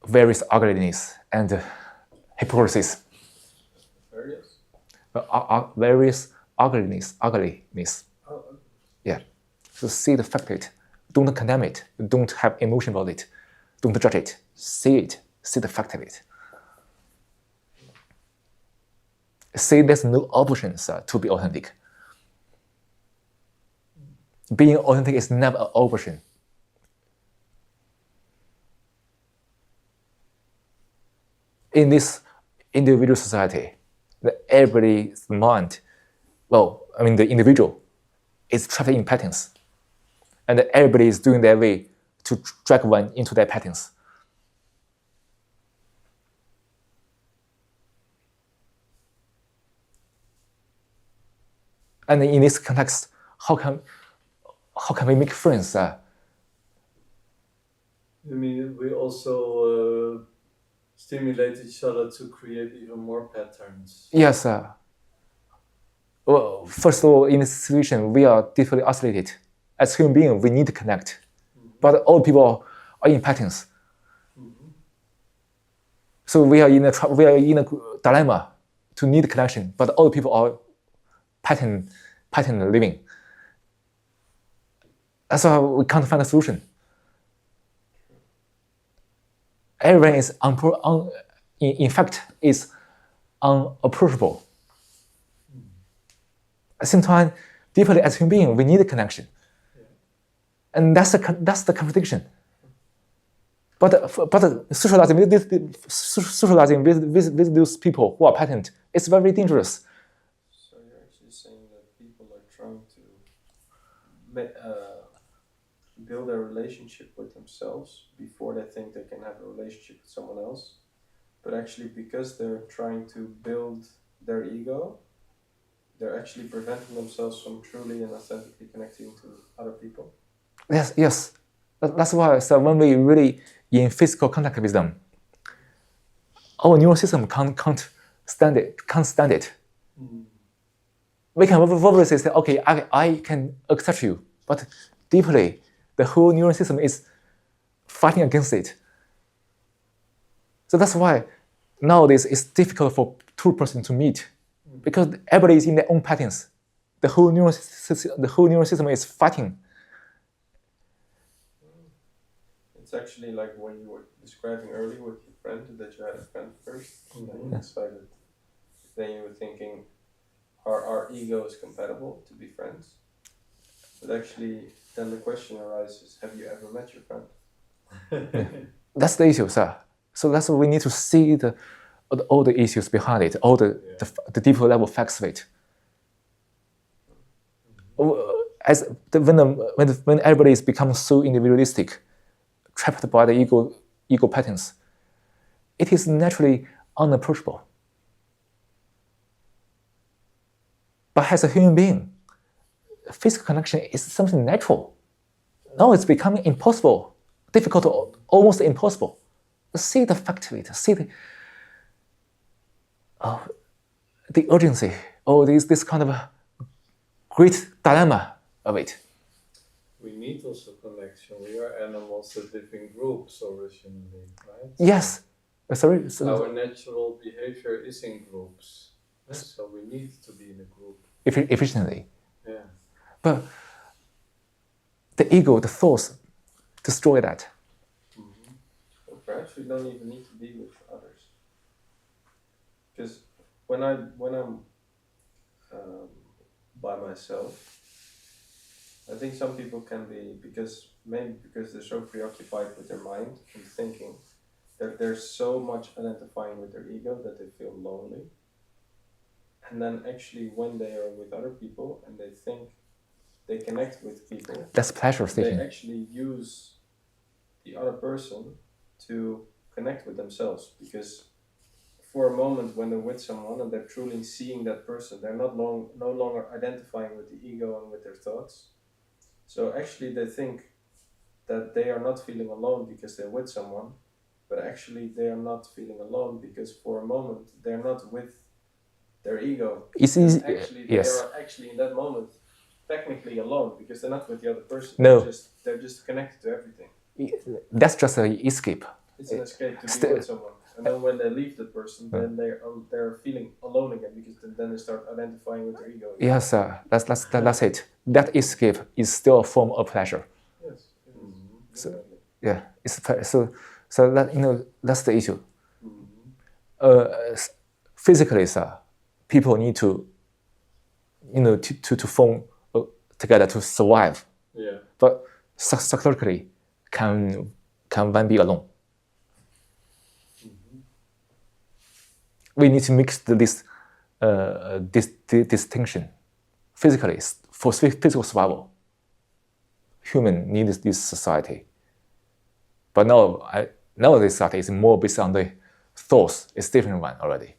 various ugliness and hypocrisies. Various ugliness. Oh. Yeah. So see the fact of it. Don't condemn it. Don't have emotion about it. Don't judge it. See it. See the fact of it. See there's no options to be authentic. Being authentic is never an option. In this individual society, everybody's mind the individual is trapped in patterns, and everybody is doing their way to drag one into their patterns. And in this context, how can we make friends? I mean, we also stimulate each other to create even more patterns. Yes. Well, first of all, in this situation, we are deeply isolated. As human beings, we need to connect. But all people are in patterns. So we are in a dilemma to need connection, but all people are pattern living. That's why we can't find a solution. Everyone is in fact is unapproachable. At the same time, deeply as human beings, we need a connection, and that's the contradiction. But socializing with those people who are patterned, it's very dangerous. So you're actually saying that people are trying to build a relationship with themselves before they think they can have a relationship with someone else, but actually because they're trying to build their ego, they're actually preventing themselves from truly and authentically connecting to other people. Yes. That's why. So when we really in physical contact with them, our nervous system can't stand it. We can verbally say, okay, I can accept you, but deeply, the whole nervous system is fighting against it. So that's why nowadays it's difficult for two persons to meet, because everybody is in their own patterns. The whole nervous system is fighting. It's actually like what you were describing earlier with your friend, that you had a friend first, and then you decided, then you were thinking, are our egos compatible to be friends? But actually, then the question arises, have you ever met your friend? That's the issue, sir. So that's why we need to see all the issues behind it, all the deeper level facts of it. When everybody is becoming so individualistic, trapped by the ego patterns, it is naturally unapproachable. But as a human being, physical connection is something natural. Now it's becoming impossible, difficult, almost impossible. See the fact of it, see the urgency, or this kind of great dilemma of it. We need also connection. We are animals that live in groups originally, right? Yes. Sorry? Our natural behavior is in groups. So we need to be in a group. Efficiently. Yeah. But the ego, the thoughts, destroy that. Well, perhaps we don't even need to be with others. Because when I'm by myself, I think some people can be, because they're so preoccupied with their mind and thinking, that they're so much identifying with their ego that they feel lonely. And then actually when they are with other people and they think they connect with people, that's pleasure seeking. They actually use the other person to connect with themselves, because for a moment when they're with someone and they're truly seeing that person, they're no longer identifying with the ego and with their thoughts. So actually they think that they are not feeling alone because they're with someone, but actually they are not feeling alone because for a moment they're not with their ego. It's easy. Actually, Yes. They are actually in that moment technically alone because they're not with the other person. No. They're just connected to everything. That's just an escape. It's an escape to be with someone. And then when they leave the person, then they're feeling alone again, because then they start identifying with their ego. Yes, sir. That's it. That escape is still a form of pleasure. Yes. So, yeah, so that that's the issue. Physically, sir, people need to to form together to survive. Yeah. But psychologically, can one be alone? We need to mix this distinction. physically, for physical survival. Human needs this society. But nowadays society is more based on the thoughts. It's a different one already.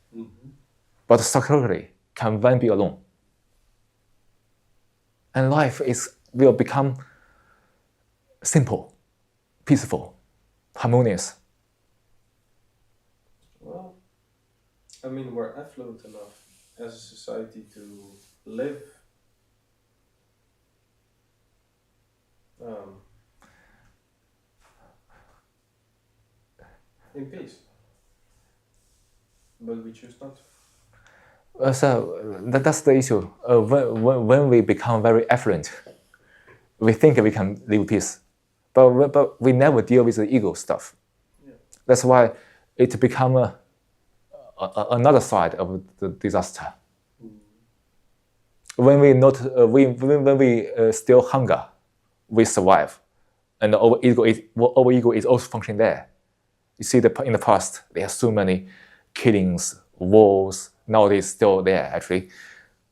But psychologically, can one be alone? And life will become simple, peaceful, harmonious. Well, I mean, we're affluent enough as a society to live in peace, but we choose not to. So that's the issue. When we become very affluent, we think we can live peace, but we never deal with the ego stuff. Yeah. That's why it become another side of the disaster. When we still hunger, we survive, and our ego is also functioning there. You see, in the past there are so many killings, wars. Nowadays still there actually,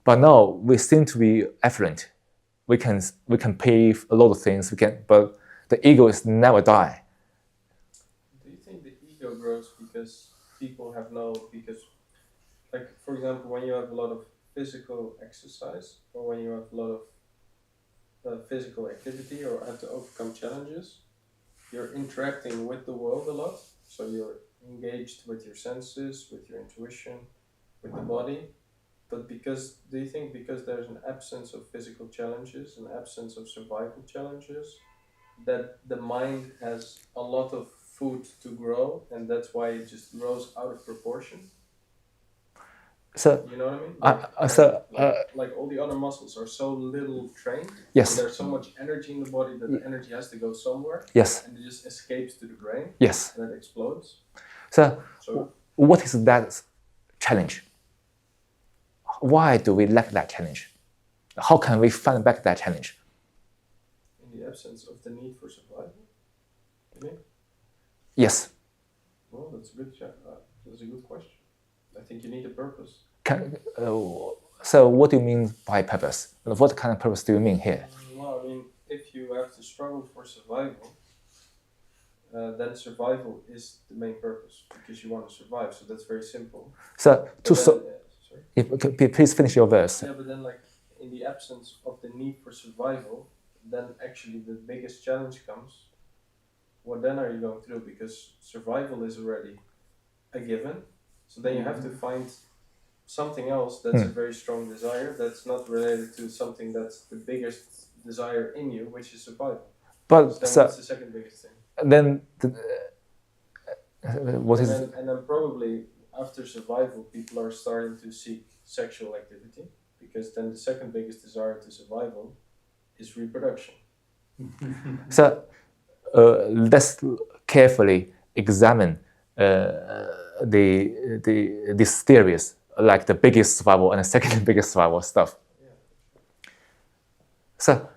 but now we seem to be affluent. We can pay a lot of things. But the ego is never die. Do you think the ego grows because people because, like, for example, when you have a lot of physical exercise, or when you have a lot of physical activity, or have to overcome challenges, you're interacting with the world a lot, so you're engaged with your senses, with your intuition, with the body. But do you think because there's an absence of physical challenges, an absence of survival challenges, that the mind has a lot of food to grow, and that's why it just grows out of proportion? So you know what I mean? Like all the other muscles are so little trained. Yes. And there's so much energy in the body that the energy has to go somewhere. Yes. And it just escapes to the brain. Yes. And it explodes. So what is that challenge? Why do we lack that challenge? How can we find back that challenge? In the absence of the need for survival, you mean? Yes. Well, that's a good question. I think you need a purpose. So what do you mean by purpose? What kind of purpose do you mean here? Well, I mean, if you have to struggle for survival, then survival is the main purpose, because you want to survive. So that's very simple. So please finish your verse. Yeah, but then, like, in the absence of the need for survival, then actually the biggest challenge comes. What then are you going to do? Because survival is already a given. So then you have to find something else that's a very strong desire, that's not related to something that's the biggest desire in you, which is survival. But so then what's the second biggest thing? Then And then probably after survival, people are starting to seek sexual activity, because then the second biggest desire to survival is reproduction. So let's carefully examine these theories, like the biggest survival and the second biggest survival stuff. Yeah. So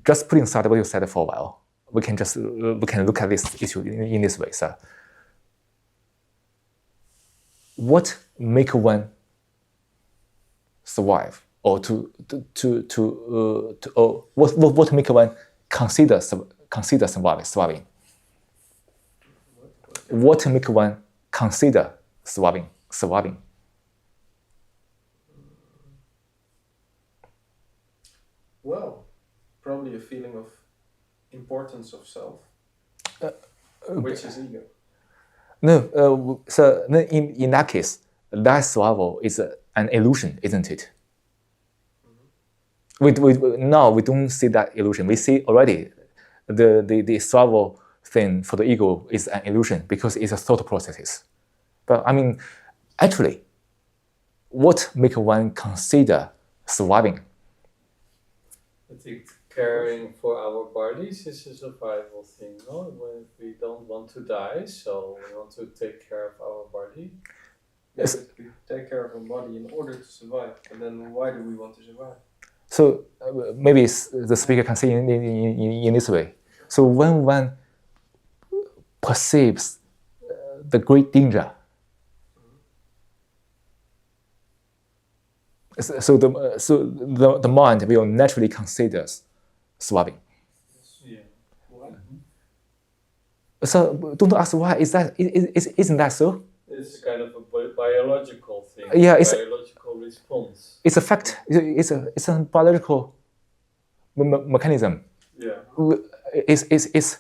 just putting aside what you said for a while, we can look at this issue in this way. So what make one survive, or what make one consider surviving? What make one consider surviving? Well, probably a feeling of importance of self, which is ego. No, so in that case, that survival is an illusion, isn't it? Now we don't see that illusion. We see already the survival thing for the ego is an illusion, because it's a thought processes. But I mean, actually, what makes one consider surviving? I think caring for our bodies is a survival thing, no? When we don't want to die, so we want to take care of our body. Yes, we take care of our body in order to survive. And then why do we want to survive? So maybe the speaker can say in this way. So when one perceives the great danger, So the mind will naturally consider surviving. Yeah. Why? So don't ask why. Isn't that so? It's kind of a biological thing. Yeah, it's biological response. It's a fact. It's a biological mechanism. Yeah. It's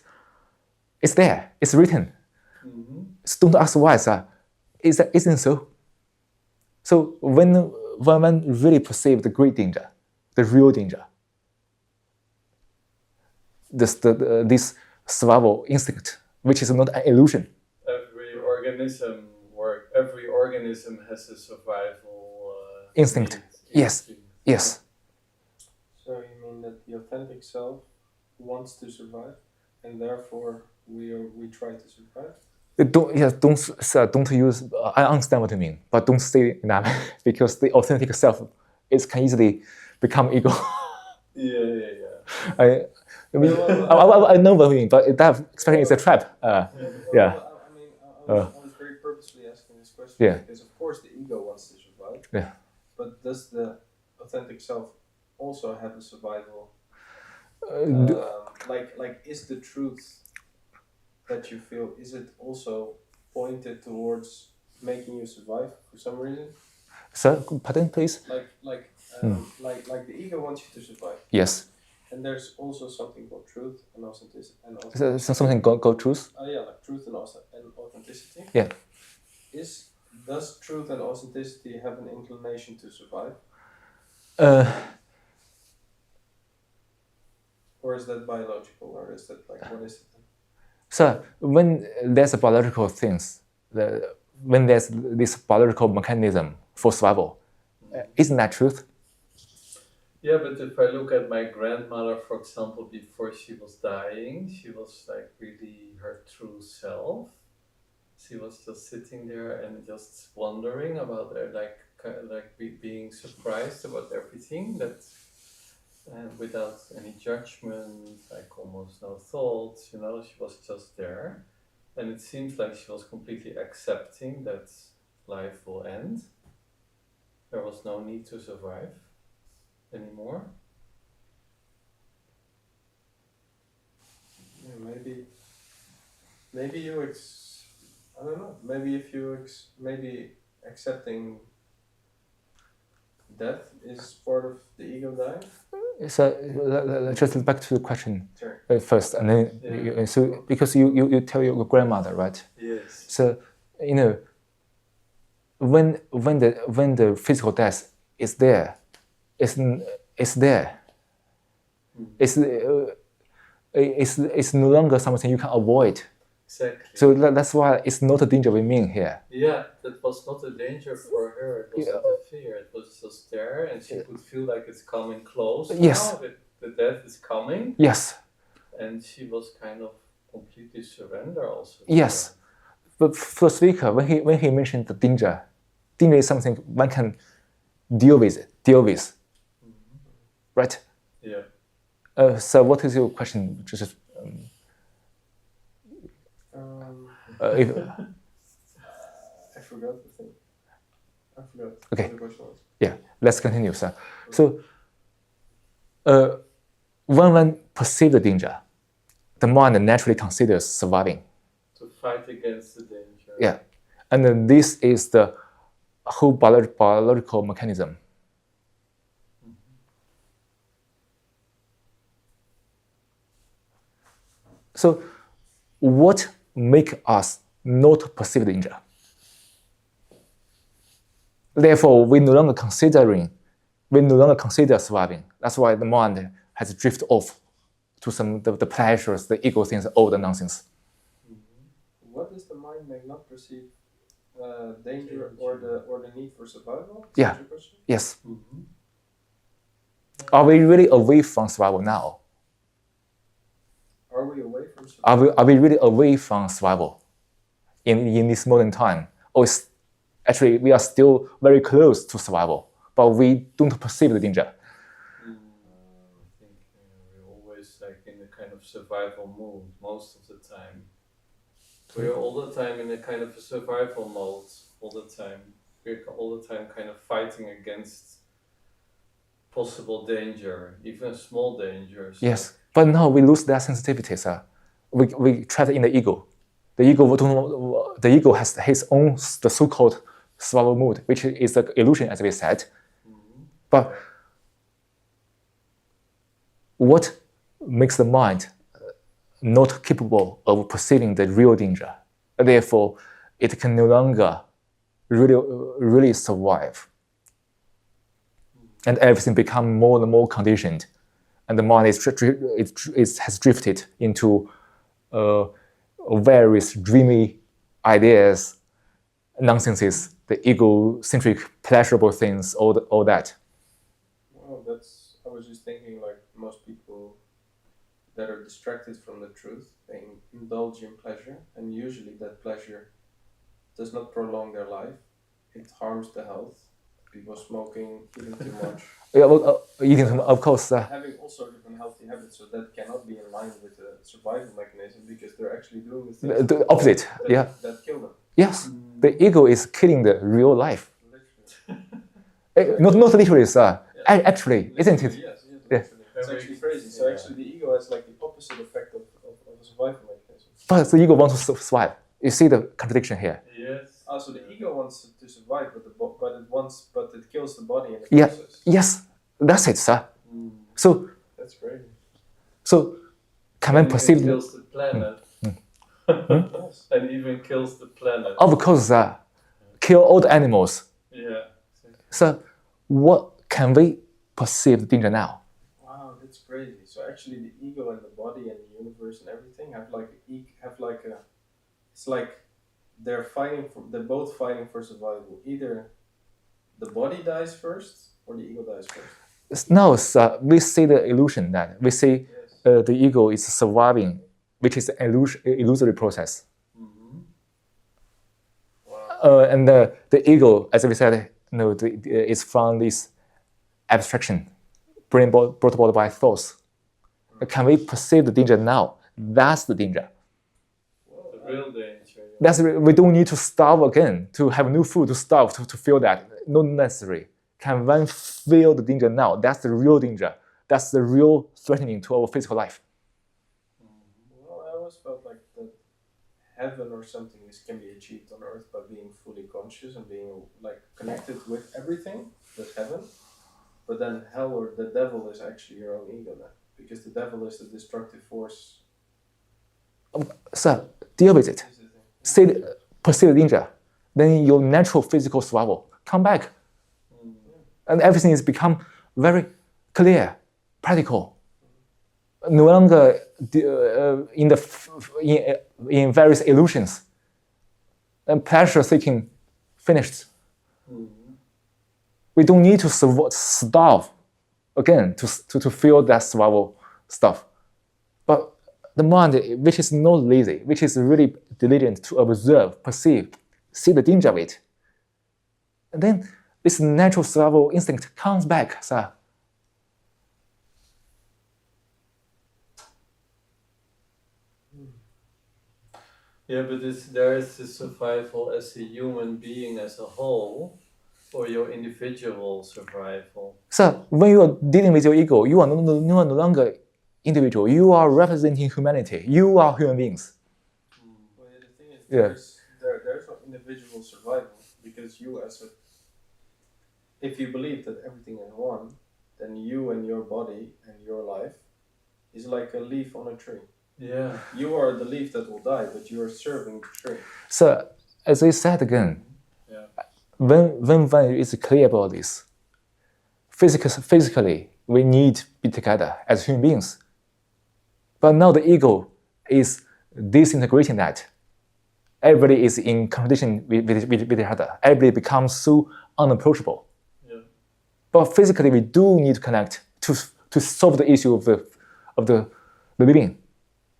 there. It's written. Mm-hmm. So don't ask why. Isn't so? So when one really perceives the great danger, the real danger, this survival instinct, which is not an illusion. Every organism has a survival instinct. Yes. Yes. So you mean that the authentic self wants to survive, and therefore we try to survive? Don't use. I understand what you mean, but don't say that because the authentic self can easily become ego. Yeah. I know what you mean, but that expression is a trap. Yeah. I was very purposely asking this question because, of course, the ego wants to survive. Yeah. But does the authentic self also have a survival? Like, is the truth that you feel, is it also pointed towards making you survive for some reason? Sir, pardon, please. Like the ego wants you to survive. Yes. And there's also something called truth and authenticity. Something called truth. Like truth and authenticity. Yeah. Does truth and authenticity have an inclination to survive? Or is that biological, or is that like, what is it? So when there's a biological things, when there's this biological mechanism for survival, isn't that truth? Yeah, but if I look at my grandmother, for example, before she was dying, she was like really her true self. She was just sitting there and just wondering about her, being surprised about everything, without any judgment, like almost no thoughts, she was just there. And it seems like she was completely accepting that life will end. There was no need to survive anymore. Yeah, maybe you I don't know. Maybe if you maybe accepting death is part of the ego dying. So just back to the question Sure. First, and then so because you tell your grandmother, right? Yes. So when the physical death is there, it's there. Mm-hmm. It's no longer something you can avoid. Exactly. So that's why it's not a danger we mean here. Yeah, that was not a danger for her. It was not a fear. It was just there, and she could feel like it's coming close. Yes. Now the death is coming. Yes. And she was kind of completely surrender also. Yes. But for speaker, when he mentioned the danger is something one can deal with. Mm-hmm. Right? Yeah. So what is your question? Just I forgot the thing. Okay. What the question was. Yeah, let's continue, sir. So, when one perceives the danger, the mind naturally considers surviving. To fight against the danger. Yeah, and then this is the whole biological mechanism. Mm-hmm. So, what makes us not perceive danger? Therefore, we no longer consider surviving. That's why the mind has drifted off to some the pleasures, the ego things, all the nonsense. Mm-hmm. What does the mind not perceive danger or the need for survival? Is Yeah. that your question? Yes. Mm-hmm. Are we really away from survival now? Are we away from survival? Are we really away from survival in this modern time? Or actually, we are still very close to survival, but we don't perceive the danger. I think we're always like in a kind of survival mode most of the time. We're all the time in a kind of a survival mode all the time. We're all the time kind of fighting against possible danger, even small dangers. Yes, but now we lose that sensitivity, sir. We trap in the ego. The ego has his own the so-called survival mode, which is an illusion, as we said. But what makes the mind not capable of perceiving the real danger? Therefore, it can no longer really survive. And everything becomes more and more conditioned. And the mind has drifted into various dreamy ideas, nonsenses, the egocentric, pleasurable things, all that. Well, I was just thinking, like, most people that are distracted from the truth, they indulge in pleasure, and usually that pleasure does not prolong their life. It harms the health. People smoking, eating too much. Yeah, well, eating too much, of course. Having all sorts of unhealthy habits, so that cannot be in line with the survival mechanism, because they're actually doing the things the opposite, that kill them. Yes, the ego is killing the real life. Not literally, sir. Actually, isn't it? Yes, Yeah. It's actually crazy. So actually the ego has like the opposite effect of a survival mechanism. But the ego wants to survive. You see the contradiction here. Yes. So the ego wants to survive, but it kills the body in the process. Yes, that's it, sir. So That's crazy. So can one perceive? It kills the planet. And even kills the planet. Of course, kill all the animals. Yeah. So what can we perceive the danger now? Wow, that's crazy. So actually, the ego and the body and the universe and everything it's like they're both fighting for survival. Either the body dies first or the ego dies first. No, we see the illusion that we see the ego is surviving, which is an illusory process. Wow. And the ego, as we said, is from this abstraction, brought about by thoughts. Can we perceive the danger now? That's the danger. The real danger. We don't need to starve again, to have no food to starve, to feel that. Not necessary. Can one feel the danger now? That's the real danger. That's the real threatening to our physical life. Well, I always felt like that heaven or something can be achieved on earth by being fully conscious and being like connected with everything. That's heaven. But then hell or the devil is actually your own ego then, because the devil is the destructive force. So deal with it. Perceive the danger. Then your natural physical survival come back. And everything has become very clear, practical. No longer in various illusions. And pleasure seeking finished. We don't need to starve again to feel that survival stuff. But the mind, which is not lazy, which is really diligent to observe, perceive, see the danger of it. And then this natural survival instinct comes back, sir. Yeah, but there is the survival as a human being as a whole, or your individual survival. So when you are dealing with your ego, you are no longer individual. You are representing humanity. You are human beings. Well, the thing is, there's no individual survival, because if you believe that everything is one, then you and your body and your life is like a leaf on a tree. Yeah. You are the leaf that will die, but you are serving the tree. So as I said again, when one is clear about this, physically we need to be together as human beings. But now the ego is disintegrating that. Everybody is in competition with each other. Everybody becomes so unapproachable. Yeah. But physically, we do need to connect to solve the issue of the living.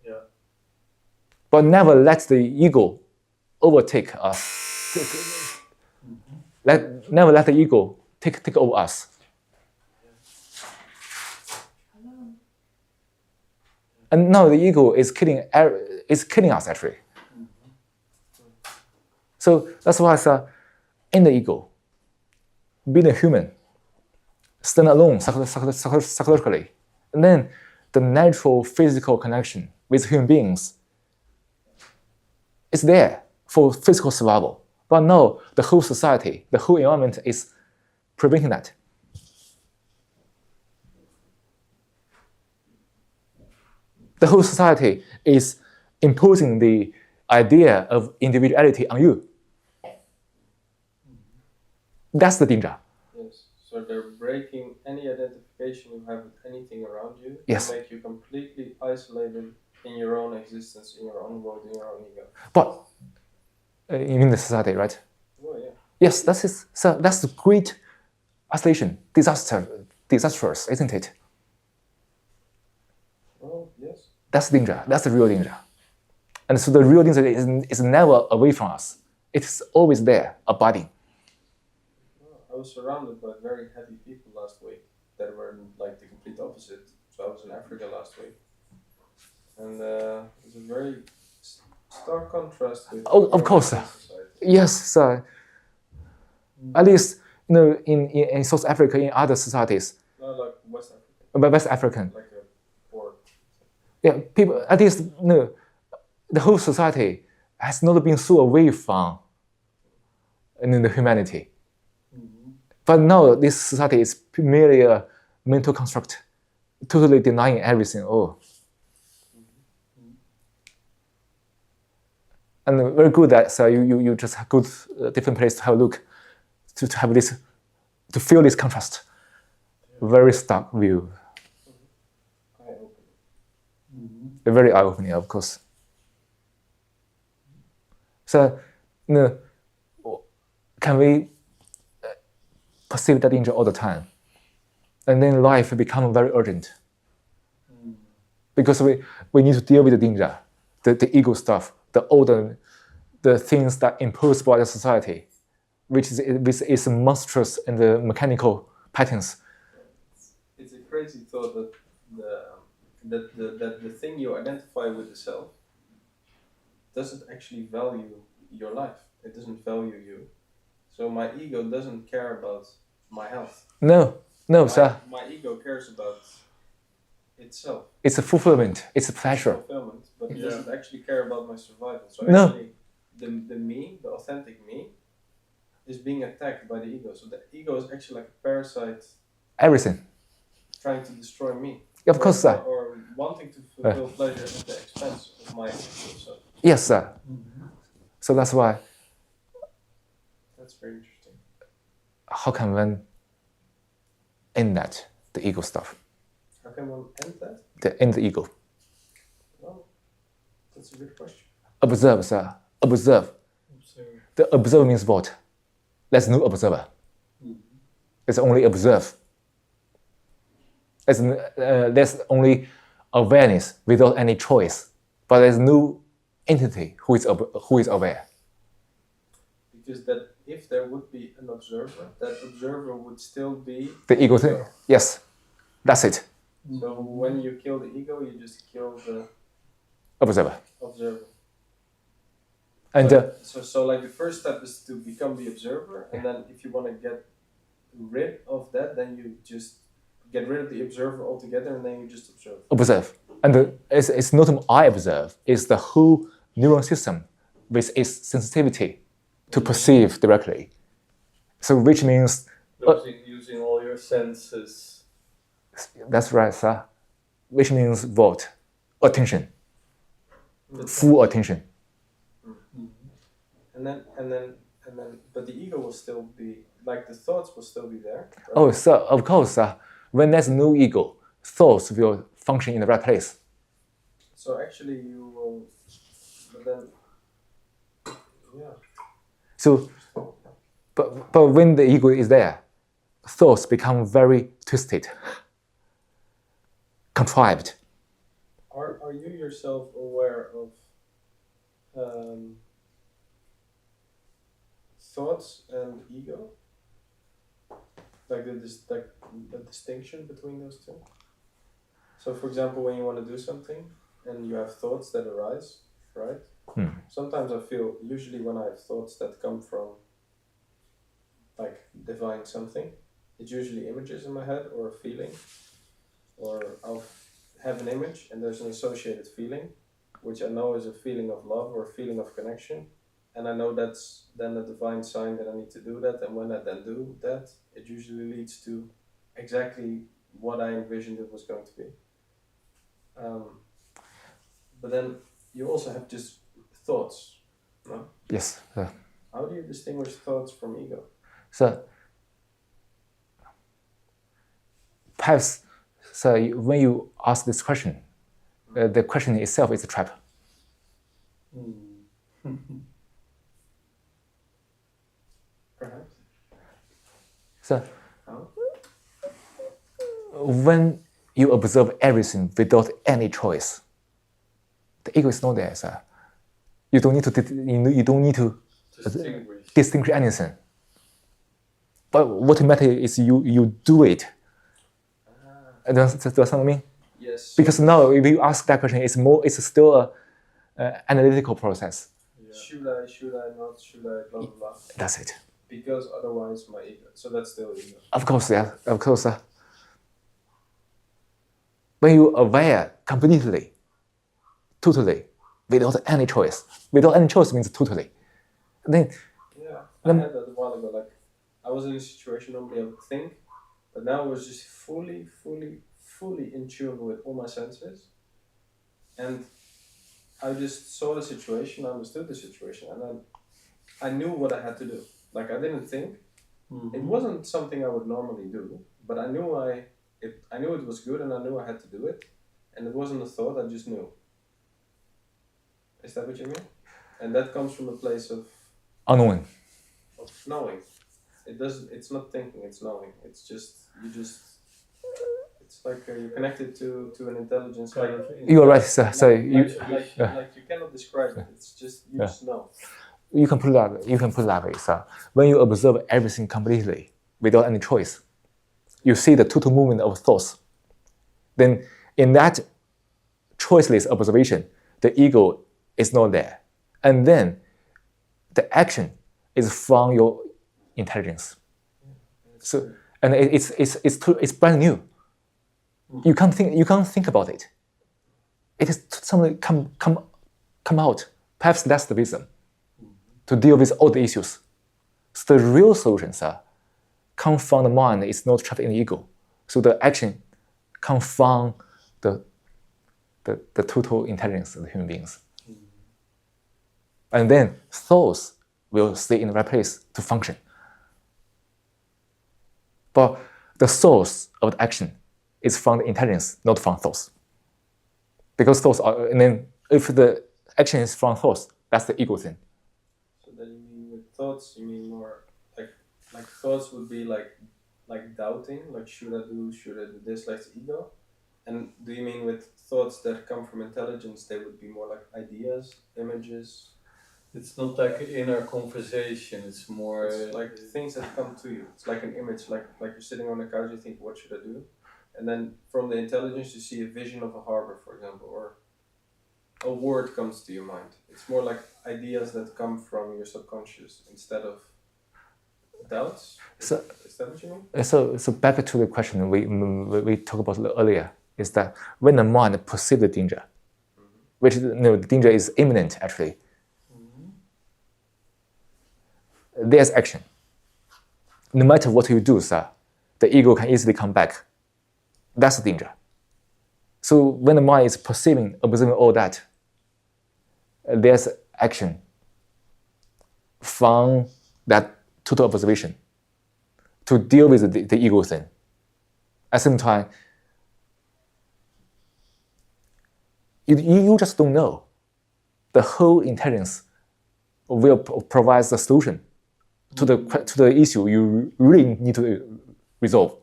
Yeah. But never let the ego overtake us. Never let the ego take over us. And now the ego is killing us actually. So that's why I said, in the ego, being a human, stand alone psychologically. And then the natural physical connection with human beings is there for physical survival. But now the whole society, the whole environment is preventing that. The whole society is imposing the idea of individuality on you. That's the danger. Yes. So they're breaking any identification you have with anything around you. Yes. To make you completely isolated in your own existence, in your own world, in your own ego. But you mean the society, right? Oh yeah. Yes, that's a great isolation, disastrous, isn't it? Oh yes. That's danger. That's the real danger. And so the real danger is never away from us. It's always there, abiding. I was surrounded by very happy people last week that were like the complete opposite. So I was in Africa last week, and it's a very stark contrast with. Oh, of course. Yes, at least in South Africa, in other societies. No, like West Africa. West African. Like a port. Yeah, people at least the whole society has not been so away from the humanity. But now this society is merely a mental construct, totally denying everything. Oh. And very good that you just go to a different place to have a look, to have this, to feel this contrast. Very stark view. Very eye-opening, of course. So, can we perceive that danger all the time? And then life becomes very urgent. Because we need to deal with the danger, the ego stuff, the things that imposed by the society, which is monstrous and the mechanical patterns. It's a crazy thought that the thing you identify with the self doesn't actually value your life. It doesn't value you. So my ego doesn't care about my health. No, sir. My ego cares about itself. It's a fulfillment. It's a pleasure. Fulfillment, but it doesn't actually care about my survival. So No. actually, the me, the authentic me, is being attacked by the ego. So the ego is actually like a parasite. Everything. Trying to destroy me. Of course, sir. Or wanting to fulfill pleasure at the expense of my self. Yes, sir. So that's why. That's very interesting. How can one end that, the ego stuff? How can one end that? End the ego. Well, that's a good question. Observe, sir. Observe. The observer means what? There's no observer. It's only observe. There's only awareness without any choice, but there's no entity who is aware. Because that if there would be an observer, that observer would still be the ego thing. Yes, that's it. So when you kill the ego, you just kill the observer. And so like the first step is to become the observer, and then if you want to get rid of that, then you just get rid of the observer altogether, and then you just observe. Observe. And it's not I observe, it's the whole neuron system with its sensitivity to perceive directly. So which means... using all your senses. That's right, sir. Which means what? Attention. Full attention. And then, but the ego will still be, like the thoughts will still be there. Right? Oh, sir, of course, sir. When there's no ego, thoughts will function in the right place. So actually you will, but then, yeah. So, but when the ego is there, thoughts become very twisted, contrived. Are you yourself aware of thoughts and ego? Like the distinction between those two? So for example, when you want to do something and you have thoughts that arise, right? Sometimes I feel, usually when I have thoughts that come from like divine something, it's usually images in my head or a feeling, or I'll have an image and there's an associated feeling, which I know is a feeling of love or a feeling of connection. And I know that's then a divine sign that I need to do that. And when I then do that, it usually leads to exactly what I envisioned it was going to be. But then you also have just thoughts, no? Yes. How do you distinguish thoughts from ego? So perhaps, when you ask this question, the question itself is a trap. Perhaps. So How? when you observe everything without any choice, the ego is not there, sir. You don't need to distinguish anything. But what matters is you do it. Does that mean? Yes. Because now, if you ask that question, it's still an analytical process. Yeah. Should I not, should I, blah, blah, blah. That's it. Because otherwise my ego. So that's still ego. Of course, yeah, of course. When you are aware completely, totally, without any choice means totally. Then, yeah, I had that a while ago. Like, I was in a situation normally I would think, but now I was just fully in tune with all my senses, and I just saw the situation, understood the situation, and then I knew what I had to do. Like, I didn't think. It wasn't something I would normally do, but I knew it was good, and I knew I had to do it, and it wasn't a thought. I just knew. Is that what you mean? And that comes from a place of unknowing. Of knowing. It's not thinking, it's knowing. It's like you're connected to an intelligence. Like, you are right, sir. So you cannot describe it. It's just you just know. You can put it that way, sir. When you observe everything completely without any choice, you see the total movement of thoughts. Then in that choiceless observation, the ego is not there. And then the action is from your intelligence. So, and it's brand new. You can't think about it. It is suddenly come out. Perhaps that's the wisdom to deal with all the issues. So the real solutions come from the mind. It's not trapped in the ego. So the action comes from the total intelligence of the human beings. And then thoughts will stay in the right place to function. But the source of the action is from the intelligence, not from thoughts. Because thoughts are, and then if the action is from thoughts, that's the ego thing. So then you mean with thoughts, you mean more like thoughts would be like doubting, like should I do this, like the ego? And do you mean with thoughts that come from intelligence, they would be more like ideas, images? It's not like an inner conversation, it's more... It's like things that come to you. It's like an image, like you're sitting on the couch, you think, what should I do? And then from the intelligence, you see a vision of a harbor, for example, or a word comes to your mind. It's more like ideas that come from your subconscious instead of doubts. Is that what you mean? So back to the question we talked about earlier, is that when the mind perceives the danger, which the danger is imminent actually, there's action. No matter what you do, sir, the ego can easily come back. That's the danger. So when the mind is perceiving, observing all that, there's action from that total observation to deal with the ego thing. At the same time, you just don't know. The whole intelligence will provide the solution to the issue you really need to resolve.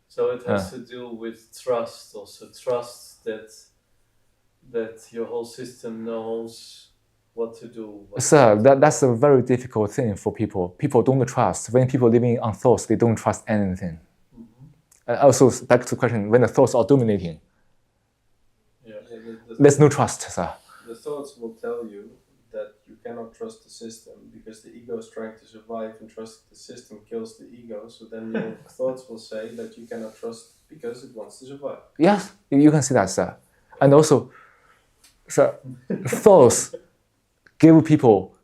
So it has to do with trust also. Trust that your whole system knows what to do. Sir, that's a very difficult thing for people. People don't trust. When people living on thoughts, they don't trust anything. And also, back to the question, when the thoughts are dominating, there's no trust, sir. The thoughts will tell you that you cannot trust the system because the ego is trying to survive and trust the system kills the ego. So then your thoughts will say that you cannot trust because it wants to survive. Yes, you can see that, sir. And also, sir, thoughts give people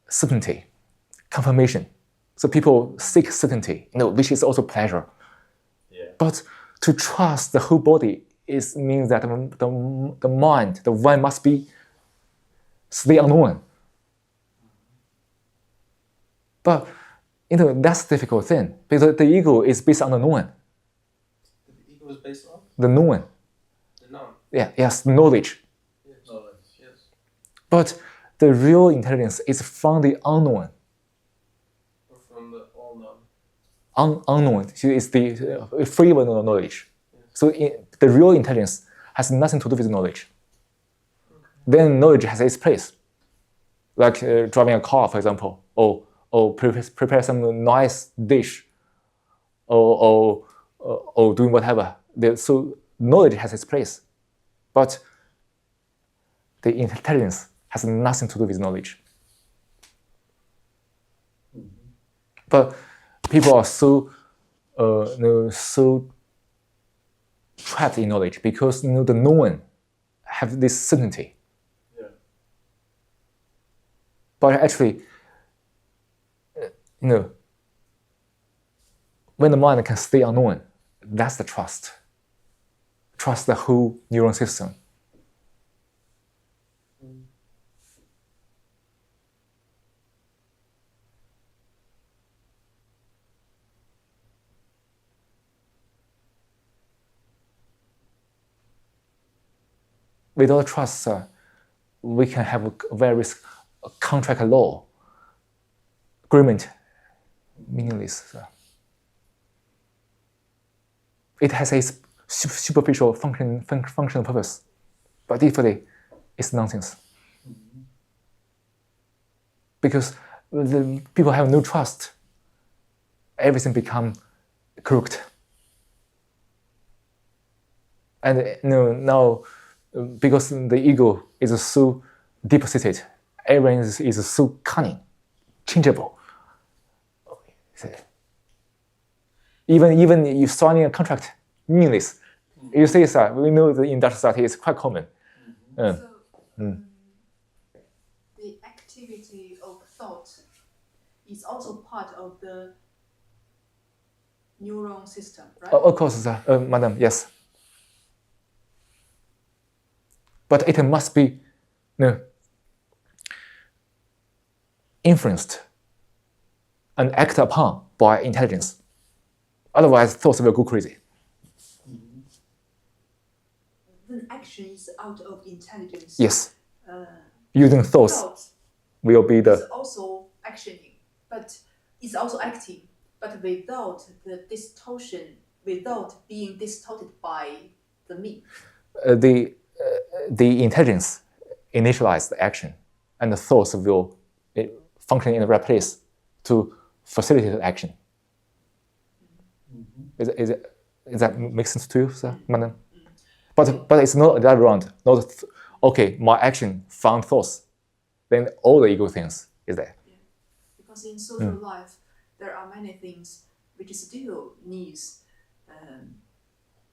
certainty, confirmation. So people seek certainty, which is also pleasure. Yeah. But to trust the whole body means that the mind must be stay unknown. But that's the difficult thing because the ego is based on the known. The ego is based on the known. the known. Yeah, yes, knowledge. Yes. Knowledge, yes. But the real intelligence is from the unknown. Or from the all known. Unknown is the free of knowledge. Yes. So the real intelligence has nothing to do with knowledge. Then knowledge has its place. Like driving a car, for example, or prepare some nice dish, or doing whatever. So knowledge has its place, but the intelligence has nothing to do with knowledge. Mm-hmm. But people are so trapped in knowledge because the known have this certainty. Yeah. But actually, when the mind can stay unknown, that's the trust. Trust the whole neuron system. Without trust, we can have various contract law, agreement, meaningless. It has a superficial functional purpose, but deeply, it's nonsense. Mm-hmm. Because the people have no trust, everything becomes crooked. And now, because the ego is so deep-seated, everyone is so cunning, changeable. Even you signing a contract, meaningless. You say, sir, we know the industrial society is quite common. So, the activity of thought is also part of the neuron system, right? Of course, sir, madam, yes. But it must be influenced and acted upon by intelligence. Otherwise, thoughts will go crazy. Then action is out of intelligence. Yes. Using thoughts will be It's also actioning, but it's also acting, but without the distortion, without being distorted by the me. The intelligence initialize the action, and the thoughts will function in the right place to facilitate the action. Mm-hmm. Is that make sense to you, sir, madam? But it's not that round. Not okay. My action found thoughts, then all the ego things is there. Yeah. Because in social life, there are many things which still needs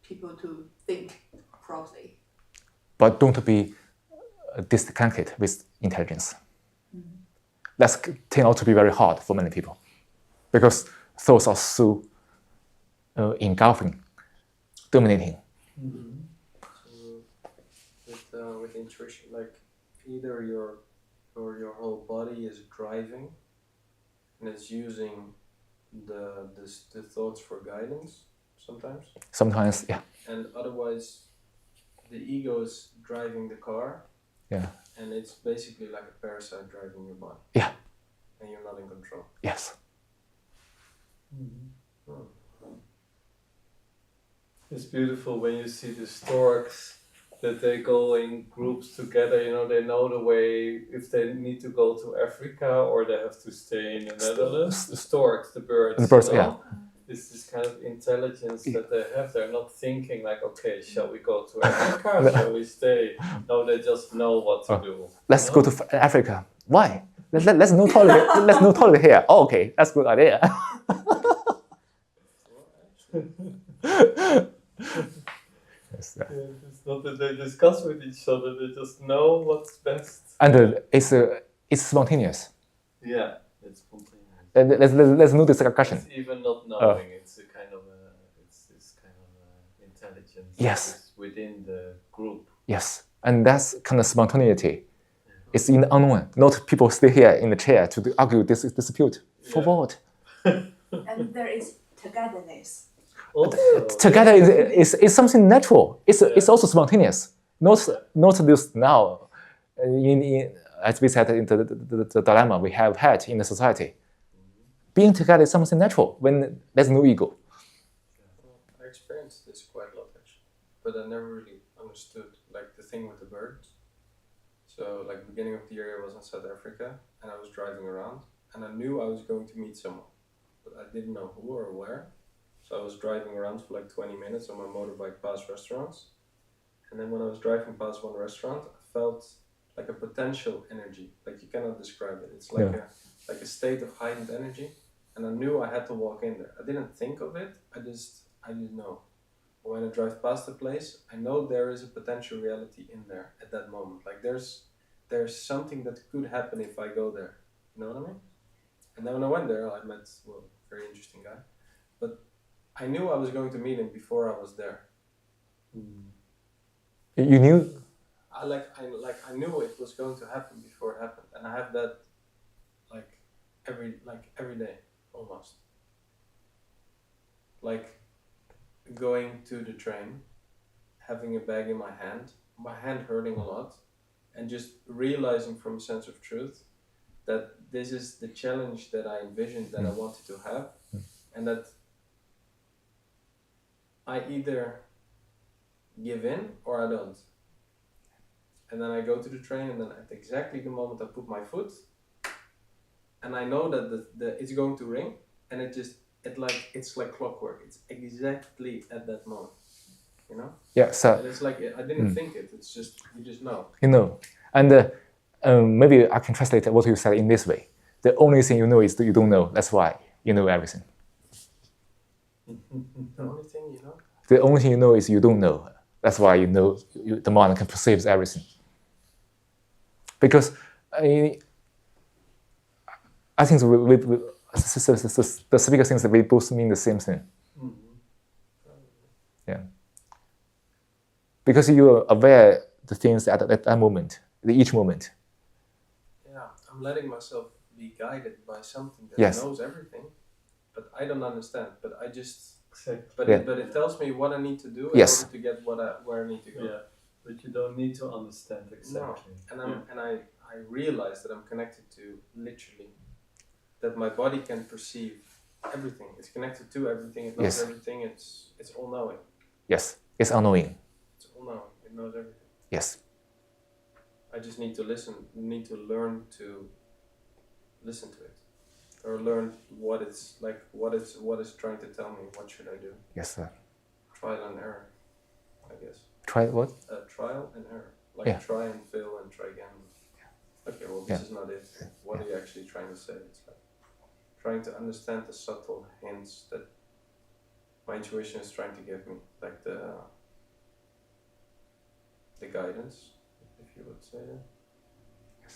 people to think properly. But don't be disconnected with intelligence. That's turned out to be very hard for many people, because thoughts are so engulfing, dominating. Mm-hmm. So with intuition, like either your whole body is driving and it's using the thoughts for guidance sometimes. Sometimes, yeah. And otherwise, the ego is driving the car. Yeah. And it's basically like a parasite driving your body. Yeah. And you're not in control. Yes. Mm-hmm. Oh. It's beautiful when you see the storks that they go in groups together. They know the way if they need to go to Africa or they have to stay in the Netherlands. The storks, the birds. The birds, yeah. It's this kind of intelligence that they have. They're not thinking like, okay, shall we go to Africa? Shall we stay? No, they just know what to do. Let's go to Africa. Why? Let's no toilet. Let's no toilet here. Oh, okay, that's a good idea. It's not that they discuss with each other; they just know what's best. And it's spontaneous. Yeah, it's spontaneous. Let's no discussion. It's even not knowing. It's a kind of intelligence. Yes. Within the group. Yes, and that's kind of spontaneity. It's in the unknown. Not people stay here in the chair to argue this dispute. For what? And there is togetherness. Also, Together is something natural. It's also spontaneous. Not this now. As we said, in the dilemma we have had in the society. Being together is something natural when there's no ego. I experienced this quite a lot actually, but I never really understood like the thing with the birds. So like beginning of the year I was in South Africa and I was driving around and I knew I was going to meet someone, but I didn't know who or where. So I was driving around for like 20 minutes on my motorbike past restaurants. And then when I was driving past one restaurant, I felt like a potential energy, like you cannot describe it. It's like a state of heightened energy. And I knew I had to walk in there. I didn't think of it, I just know. When I drive past the place, I know there is a potential reality in there at that moment. Like there's something that could happen if I go there. You know what I mean? And then when I went there, I met a very interesting guy. But I knew I was going to meet him before I was there. You knew? I knew it was going to happen before it happened, and I have that every day almost. Like going to the train, having a bag in my hand hurting a lot, and just realizing from a sense of truth that this is the challenge that I envisioned that I wanted to have, and that I either give in or I don't. And then I go to the train, and then at exactly the moment I put my foot, and I know that it's going to ring, and it's like clockwork. It's exactly at that moment, you know. Yeah. So and it's like I didn't think it. It's just you just know. You know, and maybe I can translate what you said in this way: the only thing you know is that you don't know. That's why you know everything. The only thing you know. The only thing you know is you don't know. That's why you know the mind can perceive everything. Because I think the speaker thinks that we both mean the same thing. Yeah. Because you are aware the things at that moment, each moment. Yeah, I'm letting myself be guided by something that Yes. knows everything, but I don't understand. But I just. Exactly. But it tells me what I need to do in Yes. order to get where I need to go. Yeah, but you don't need to understand exactly. No. And I realize that I'm connected to literally that my body can perceive everything. It's connected to everything. It knows Yes. everything. It's all knowing. Yes, it's unknowing. It's all knowing. It knows everything. Yes. I just need to listen. Need to learn to listen to it, or learn what it's like. What it's trying to tell me. What should I do? Yes, sir. Trial and error, I guess. Try what? Trial and error. Like Yeah. try and fail and try again. Okay, well this is not it. What are you actually trying to say? It's like trying to understand the subtle hints that my intuition is trying to give me, like the guidance, if you would say that. Yes.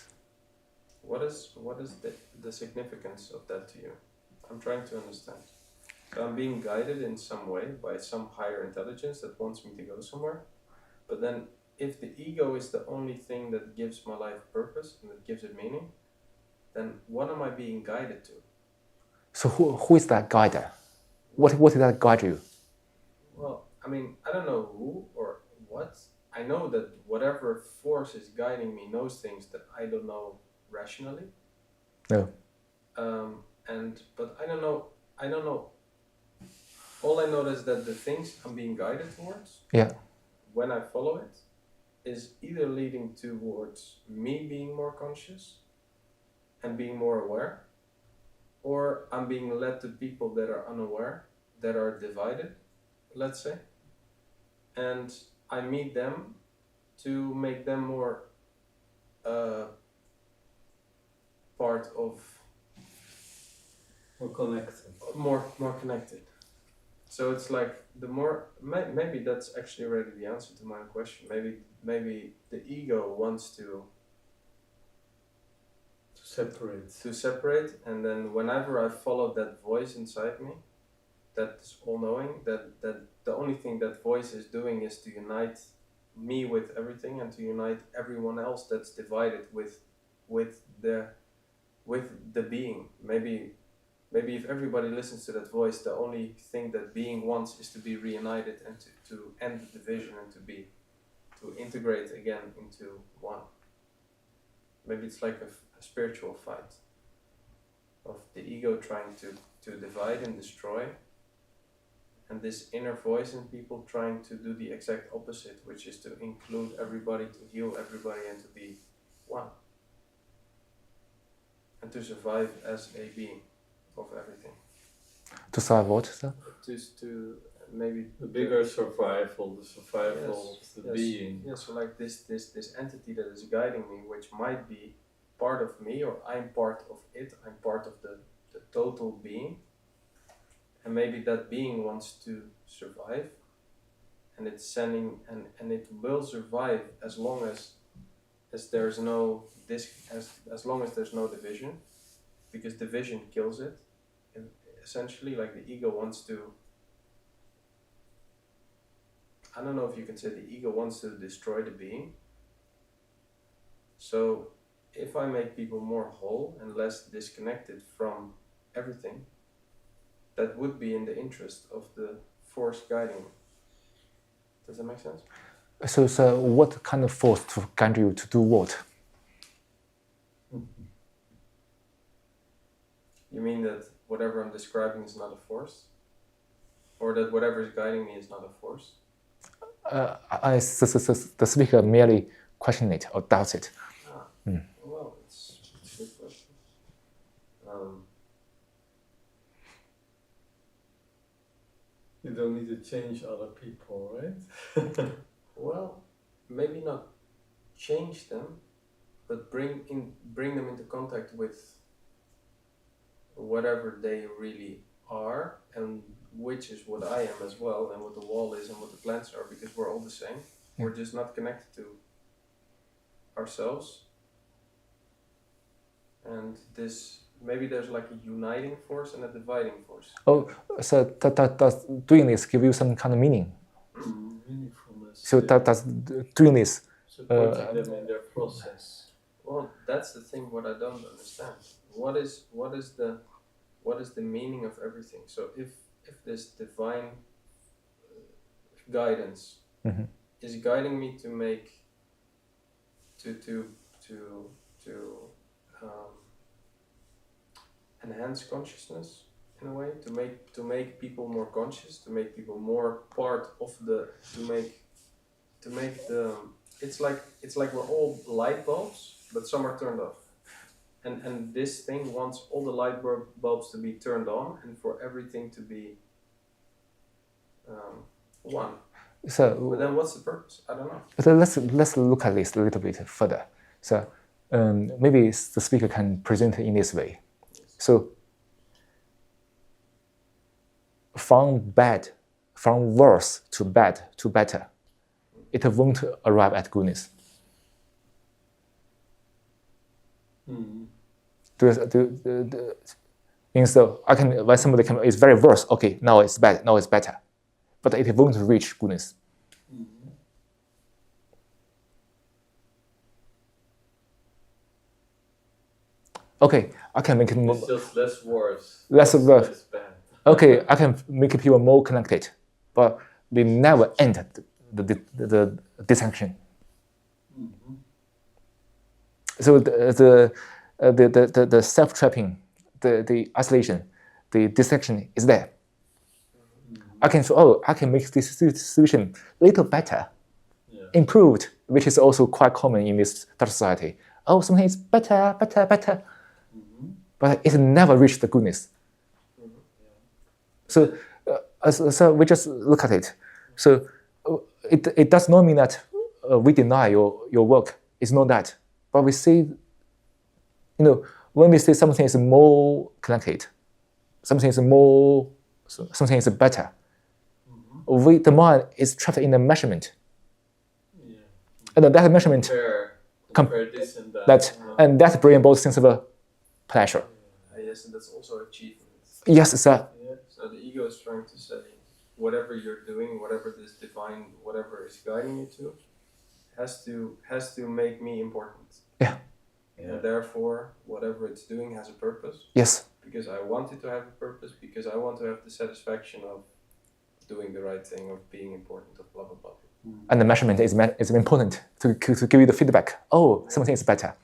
What is the significance of that to you? I'm trying to understand. So I'm being guided in some way by some higher intelligence that wants me to go somewhere. But then if the ego is the only thing that gives my life purpose and that gives it meaning, then what am I being guided to? So who is that guider? What did that guide you? Well, I mean, I don't know who or what. I know that whatever force is guiding me knows things that I don't know rationally. No. But I don't know. All I know is that the things I'm being guided towards, Yeah. when I follow it, is either leading towards me being more conscious and being more aware, or I'm being led to people that are unaware, that are divided, let's say, and I meet them to make them more part of more connected. So it's like the more maybe that's actually already the answer to my question. Maybe the ego wants to separate, and then whenever I follow that voice inside me, that's all-knowing, that the only thing that voice is doing is to unite me with everything and to unite everyone else that's divided with the being. Maybe if everybody listens to that voice, the only thing that being wants is to be reunited and to end the division and to integrate again into one. Maybe it's like a spiritual fight of the ego trying to divide and destroy, and this inner voice in people trying to do the exact opposite, which is to include everybody, to heal everybody, and to be one. And to survive as a being of everything. To survive what, sir? To maybe the bigger survival, the survival of the being. Yeah, so like this entity that is guiding me, which might be part of me, or I'm part of it, I'm part of the total being. And maybe that being wants to survive, and it's sending, and it will survive as long as there's no as long as there's no division, because division kills it. And essentially, like the ego wants to, I don't know if you can say the ego wants to destroy the being. So if I make people more whole and less disconnected from everything, that would be in the interest of the force guiding me. Does that make sense? So what kind of force to guide you to do what? You mean that whatever I'm describing is not a force? Or that whatever is guiding me is not a force? The speaker merely questions it or doubts it. Well, it's a good question. You don't need to change other people, right? Well, maybe not change them, but bring them into contact with whatever they really are, and which is what I am as well, and what the wall is and what the plants are, because we're all the same. We're just not connected to ourselves. And this, maybe there's like a uniting force and a dividing force. Oh, so does doing this give you some kind of meaning? Meaningfulness. So does doing this supporting them in their process. Well, that's the thing. What I don't understand. What is the meaning of everything? So if this divine guidance is guiding me to make enhance consciousness in a way, to make people more conscious, to make people more part of the, to make the, it's like we're all light bulbs, but some are turned off. And this thing wants all the light bulbs to be turned on and for everything to be one. So, but then what's the purpose? I don't know. So let's look at this a little bit further. So maybe the speaker can present it in this way. So from worse to bad to better, it won't arrive at goodness. So I can, when somebody is very worse, okay, now it's bad, now it's better, but it won't reach goodness. Okay, I can make it more. It's just less worse. Less bad. Okay, I can make people more connected, but we never end the distinction. So the self-trapping, the isolation, the distinction is there. I can make this situation a little better, improved, which is also quite common in this society. Oh, something is better. But it never reached the goodness. So we just look at it. So it does not mean that we deny your work. It's not that. But we see, when we say something is more connected, something is better, the mind is trapped in the measurement. Yeah. And that measurement, compare this and that. And that brings both sense of pleasure. Yes, and that's also achievement. Yes, sir. Yeah. So the ego is trying to say, whatever you're doing, whatever this divine, whatever is guiding you to, has to make me important. Yeah. And therefore, whatever it's doing has a purpose. Yes. Because I want it to have a purpose, because I want to have the satisfaction of doing the right thing, of being important, of blah, blah, blah. And the measurement is important to give you the feedback. Oh, something is better.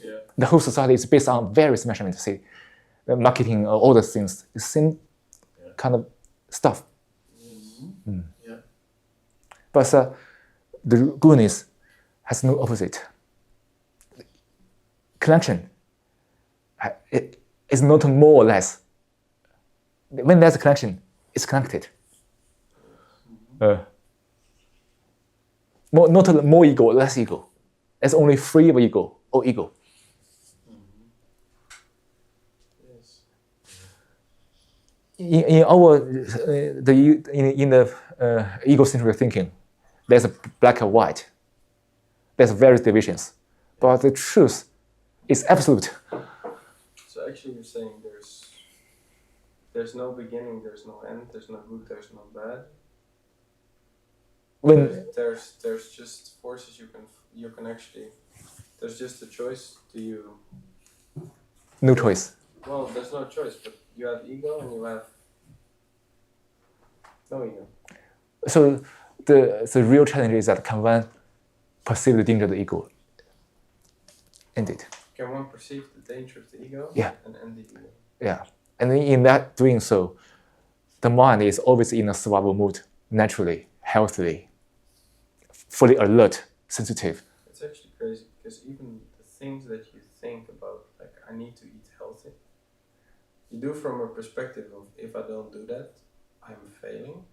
Yeah. The whole society is based on various measurements. See, the marketing, all the things, the same kind of stuff. Mm-hmm. Yeah. But the goodness has no opposite. Connection is not more or less. When there's a connection, it's connected. Not more ego, less ego. It's only free of ego or ego. Yes. In our in the egocentric thinking, there's a black and white. There's various divisions, but the truth is absolute. So actually, you're saying there's no beginning, there's no end, there's no good, there's no bad. When there's just forces you can actually. There's just a choice. no choice. Well, there's no choice, but you have ego and you have no ego. So the real challenge is that can one perceive the danger of the ego? Indeed. Can one perceive the danger of the ego? Yeah. And end the ego. Yeah. And in that doing so, the mind is always in a survival mode, naturally, healthily, fully alert, sensitive. It's actually crazy because even the things that you think about, like I need to eat healthy, you do from a perspective of if I don't do that, I'm failing,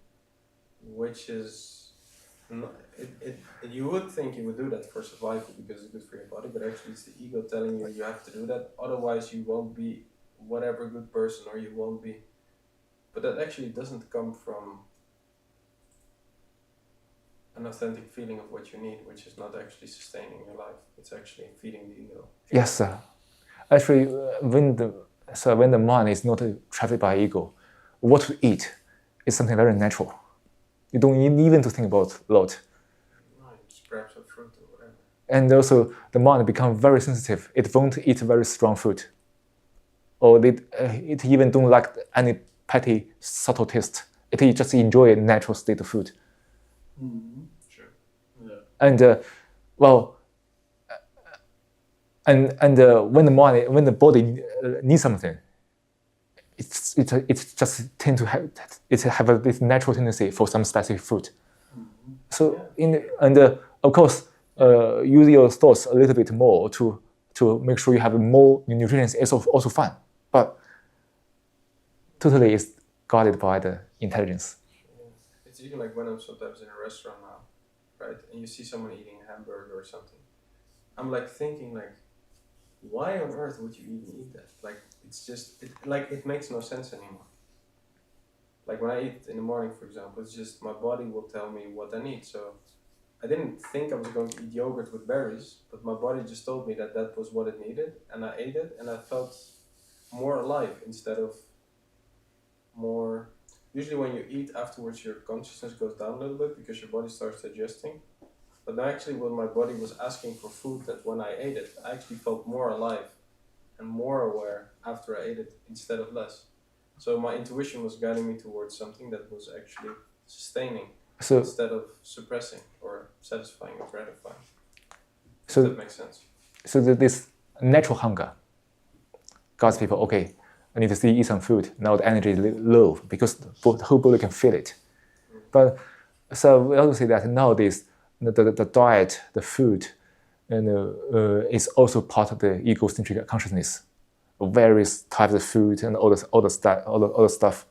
which is not, you would think you would do that for survival because it's good for your body, but actually it's the ego telling you have to do that, otherwise you won't be whatever good person or you won't be. But that actually doesn't come from an authentic feeling of what you need, which is not actually sustaining your life. It's actually feeding the ego. Yes, sir. Actually, when the mind is not trapped by ego, what to eat is something very natural. You don't need even to think about a lot. Right, just grab some fruit or whatever. And also, the mind becomes very sensitive. It won't eat very strong food. Or it even don't like any petty, subtle taste. It just enjoy a natural state of food. Mm-hmm. Sure. Yeah. And when the body needs something, it just tend to have this natural tendency for some specific food. Mm-hmm. So of course, use your thoughts a little bit more to make sure you have more nutrition is also fun, but totally is guided by the intelligence. Yeah. It's even like when I'm sometimes in a restaurant now, right, and you see someone eating a hamburger or something, I'm like thinking like, why on earth would you even eat that? Like it's just it makes no sense anymore. Like when I eat in the morning, for example, it's just my body will tell me what I need. So I didn't think I was going to eat yogurt with berries, but my body just told me that was what it needed, and I ate it, and I felt more alive instead of more. Usually when you eat afterwards, your consciousness goes down a little bit because your body starts digesting. But actually when my body was asking for food, that when I ate it, I actually felt more alive and more aware after I ate it instead of less. So my intuition was guiding me towards something that was actually sustaining instead of suppressing or satisfying or gratifying. So that makes sense. So this natural hunger guides people, okay, I need to eat some food. Now the energy is low because the whole body can feel it. But so we also see that nowadays the diet, the food, and is also part of the egocentric consciousness. Various types of food and all the stuff,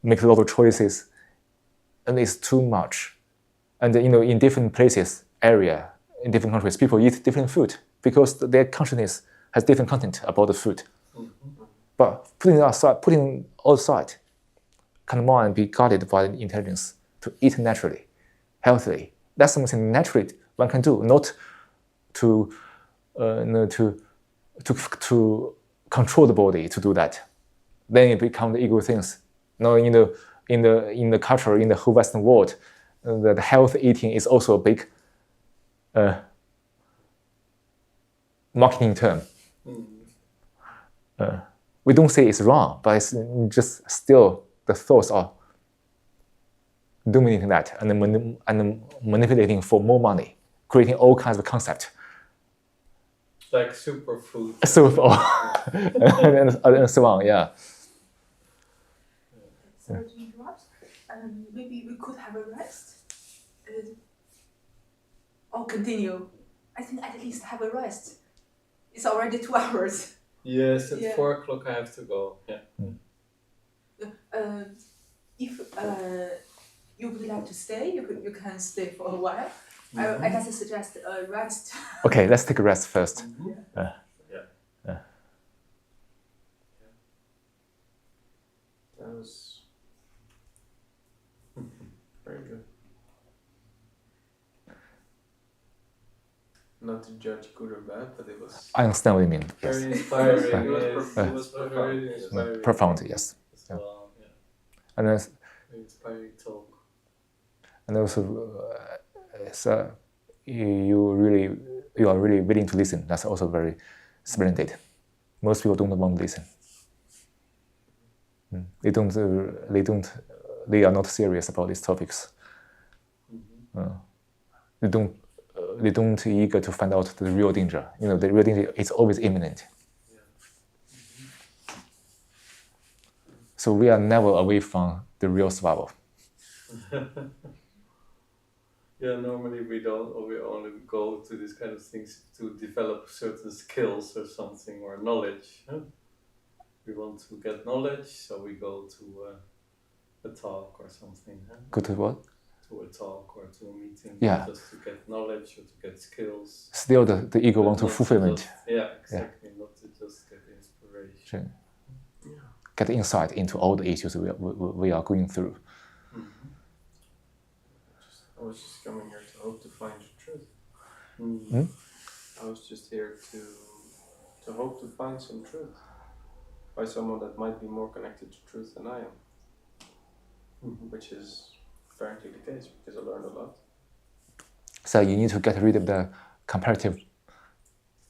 make a lot of choices, and it's too much. And in different places, in different countries, people eat different food because their consciousness has different content about the food. But putting all aside, can mind be guided by the intelligence to eat naturally, healthily? That's something naturally one can do, not to control the body to do that. Then it becomes the ego things. Now in the culture, in the whole Western world, the health eating is also a big marketing term. We don't say it's wrong, but it's just still the thoughts are dominating that and manipulating for more money, creating all kinds of concepts. Like superfood. And so on, yeah. Sorry to interrupt. Maybe we could have a rest. Or continue. I think at least have a rest. It's already 2 hours. Yes, at 4 o'clock I have to go. Yeah. If you would like to stay, you can stay for a while. I just suggest a rest. Okay, let's take a rest first. That was very good. Not to judge good or bad, but it was I understand what you mean. Very Yes. inspiring. It was very inspiring. Profound, yes. As well, yeah. And then, Very inspiring talk. and also, you are really willing to listen. That's also very splendid. Most people don't want to listen. They are not serious about these topics. They don't eager to find out the real danger. The real danger is always imminent. So we are never away from the real survival. Yeah, normally we only go to these kind of things to develop certain skills or something, or knowledge. Huh? We want to get knowledge, so we go to a talk or something. Huh? Go to what? To a talk or to a meeting, Yeah. just to get knowledge or to get skills. Still, the ego wants to fulfillment. Yeah, exactly. Not to just get inspiration. Get insight into all the issues we are going through. I was just coming here to hope to find the truth. I was just here to hope to find some truth by someone that might be more connected to truth than I am, which is apparently the case because I learned a lot. So you need to get rid of the comparative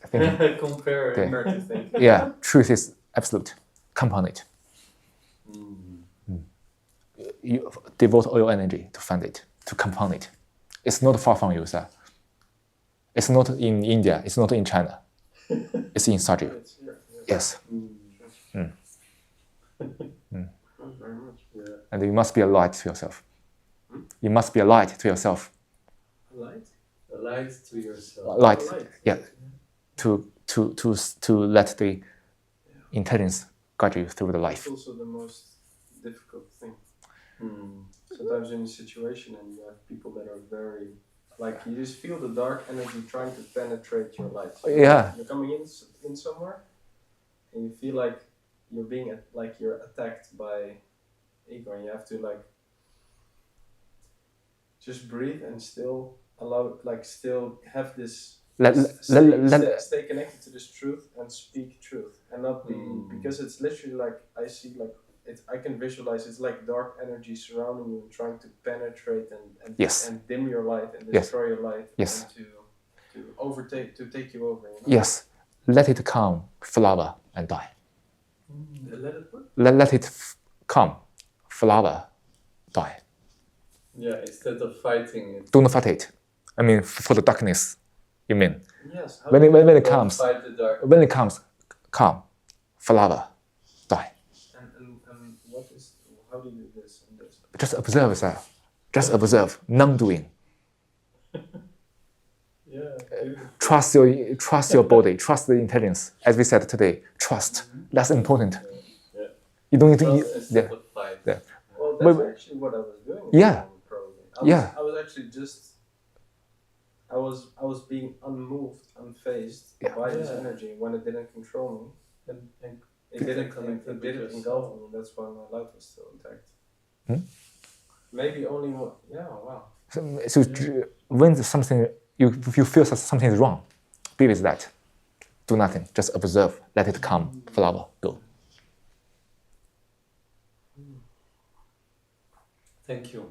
thinking. Comparative thinking. Yeah, truth is absolute. Compound it. You devote all your energy to find it, to compound it. It's not far from you, sir. It's not in India. It's not in China. It's inside you. It's here. Yes. Very much. Yeah. And you must be a light to yourself. You must be a light to yourself. Light? A light to yourself. Light. A light. Yeah. To let the intelligence guide you through the life. It's also the most difficult thing. Sometimes you're in a situation and you have people that are very, like, you just feel the dark energy trying to penetrate your light. Yeah. You're coming in somewhere and you feel like you're being you're attacked by ego, and you have to just breathe and still still have this stay connected to this truth and speak truth, and not be because it's literally I can visualize it's like dark energy surrounding you and trying to penetrate and dim your light and destroy your light and to take you over. Yes, let it come, flower, and die. Let it what? Let it come, flower, die. Yeah, instead of fighting it. Don't fight it. I mean, for the darkness, you mean? Yes. When it comes, fight the dark. when it comes, come, flower, die. And how do you do this and this? Just observe, sir. Just observe, non-doing. Trust your body, trust the intelligence. As we said today, trust. That's important. You don't need to. Well, that's actually what I was doing. Yeah. Probably. I was actually just I was being unmoved, unfazed by this energy when it didn't control me, and it didn't engulf me. That's why my life was still intact. Maybe only one. Yeah. Wow. So when something you feel something is wrong, be with that. Do nothing. Just observe. Let it come. Flower. Go. Thank you.